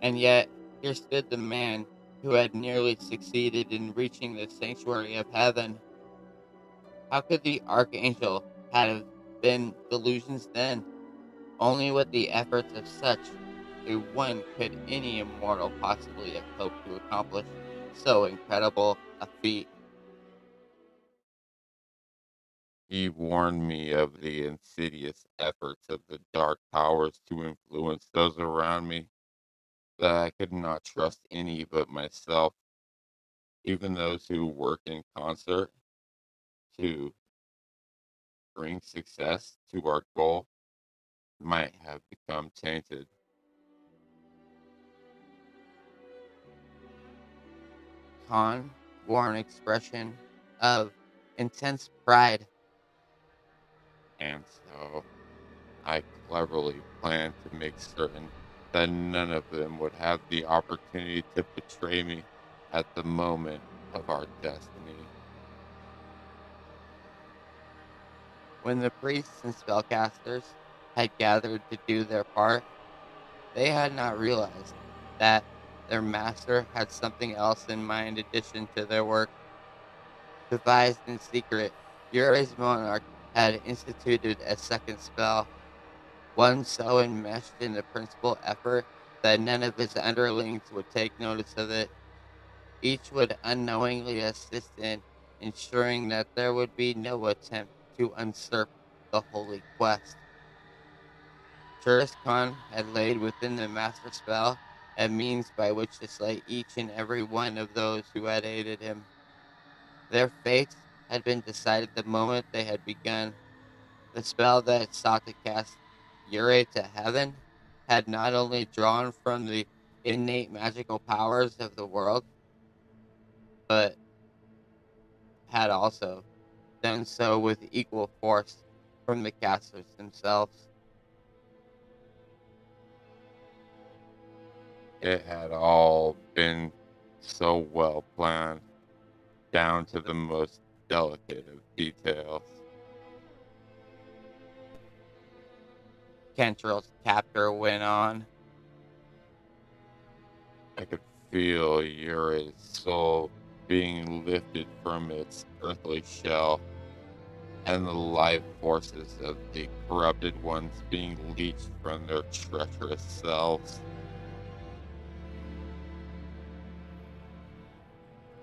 A: And yet, here stood the man who had nearly succeeded in reaching the sanctuary of heaven. How could the archangel have been delusions then? Only with the efforts of such a one could any immortal possibly have hoped to accomplish so incredible a feat.
C: He warned me of the insidious efforts of the dark powers to influence those around me, that I could not trust any but myself, even those who work in concert to bring success to our goal might have become tainted.
A: Khan wore an expression of intense pride.
C: And so I cleverly planned to make certain that none of them would have the opportunity to betray me at the moment of our destiny.
A: When the priests and spellcasters had gathered to do their part, they had not realized that their master had something else in mind in addition to their work. Devised in secret, Ureh's monarch had instituted a second spell, one so enmeshed in the principal effort that none of his underlings would take notice of it. Each would unknowingly assist in ensuring that there would be no attempt to usurp the holy quest. Juris Khan had laid within the master spell a means by which to slay each and every one of those who had aided him. Their fates had been decided the moment they had begun. The spell that had sought to cast Ureh to heaven had not only drawn from the innate magical powers of the world, but had also done so with equal force from the casters themselves.
C: It had all been so well planned, down to the most delicate of details.
A: Kentrell's captor went on.
C: I could feel Ureh's soul being lifted from its earthly shell, and the life forces of the corrupted ones being leached from their treacherous selves.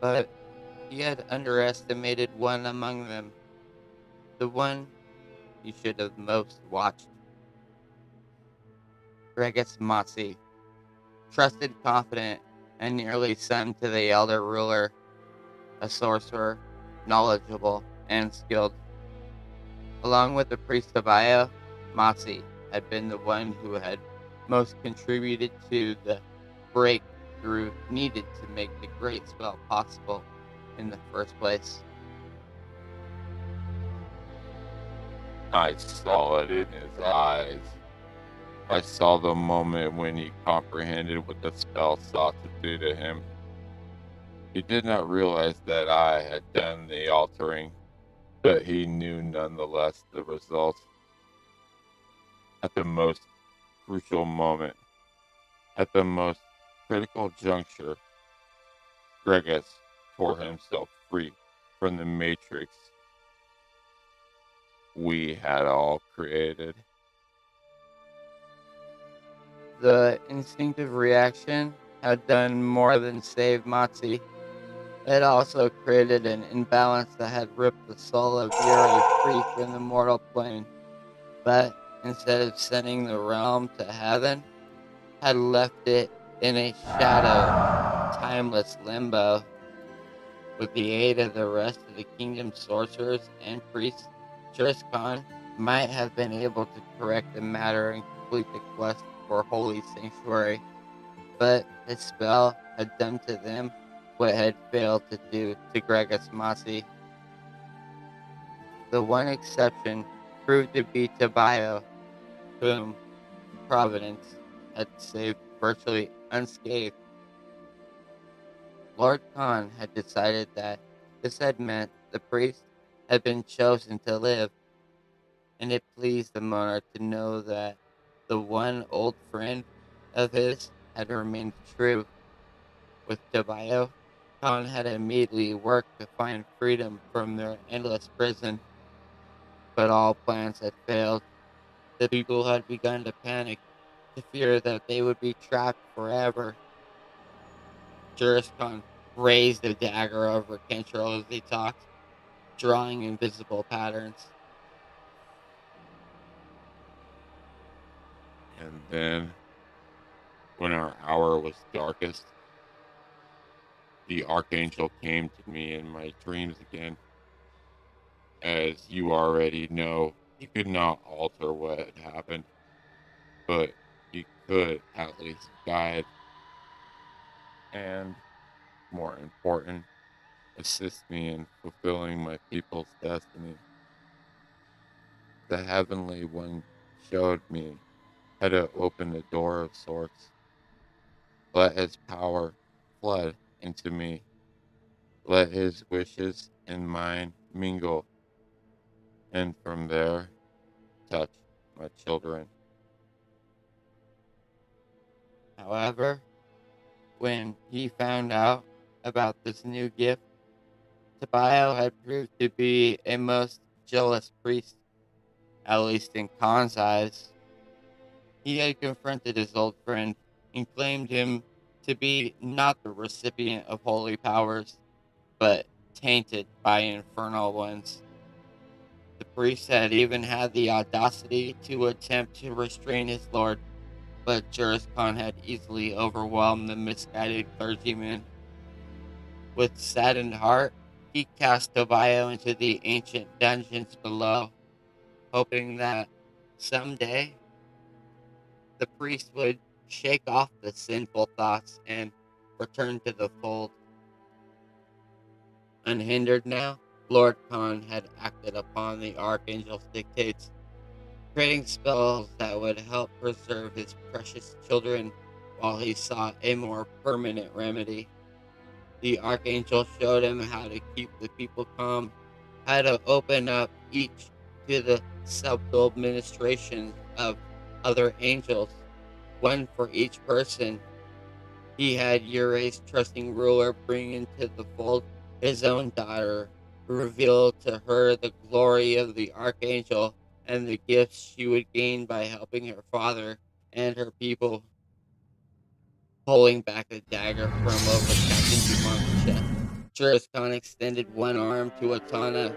A: But he had underestimated one among them, the one he should have most watched. Regis Motsi, trusted, confident, and nearly son to the elder ruler, a sorcerer, knowledgeable and skilled. Along with the priest Tobiah, Motsi had been the one who had most contributed to the breakthrough needed to make the great spell possible in the first place.
C: I saw it in his eyes. I saw the moment when he comprehended what the spell sought to do to him. He did not realize that I had done the altering, but he knew nonetheless the result. At the most crucial moment, at the most critical juncture, Gregis tore himself free from the matrix we had all created.
A: The instinctive reaction had done more than save Motsi. It also created an imbalance that had ripped the soul of Ureh free from the mortal plane, but instead of sending the realm to heaven, had left it in a shadow, timeless limbo. With the aid of the rest of the kingdom's sorcerers and priests, Juriscon might have been able to correct the matter and complete the quest for Holy Sanctuary, but his spell had done to them what it had failed to do to Gregis Masi. The one exception proved to be Tobiah, whom Providence had saved virtually unscathed. Lord Khan had decided that this had meant the priest had been chosen to live, and it pleased the monarch to know that the one old friend of his had remained true. With Tobiah, Khan had immediately worked to find freedom from their endless prison, but all plans had failed. The people had begun to panic, to fear that they would be trapped forever. Juriscon raised a dagger over Kentrell as they talked, drawing invisible patterns.
C: And then, when our hour was darkest, the Archangel came to me in my dreams again. As you already know, he could not alter what had happened, but he could at least guide and, more important, assist me in fulfilling my people's destiny. The Heavenly One showed me how to open a door of sorts, let his power flood into me, let his wishes and mine mingle, and from there, touch my children.
A: However, when he found out about this new gift, Tobiah had proved to be a most jealous priest, at least in Khan's eyes. He had confronted his old friend and claimed him to be not the recipient of holy powers, but tainted by infernal ones. The priest had even had the audacity to attempt to restrain his lord, but Juriscon had easily overwhelmed the misguided clergyman. With saddened heart, he cast Tobiah into the ancient dungeons below, hoping that someday the priest would shake off the sinful thoughts and return to the fold. Unhindered now, Lord Khan had acted upon the Archangel's dictates, creating spells that would help preserve his precious children while he sought a more permanent remedy. The Archangel showed him how to keep the people calm, how to open up each to the subtle administrations of other angels, one for each person. He had Ureh's trusting ruler bring into the fold his own daughter, reveal to her the glory of the Archangel and the gifts she would gain by helping her father and her people. Pulling back a dagger from over Captain Dumont's chest, Juriscon extended one arm to Atana,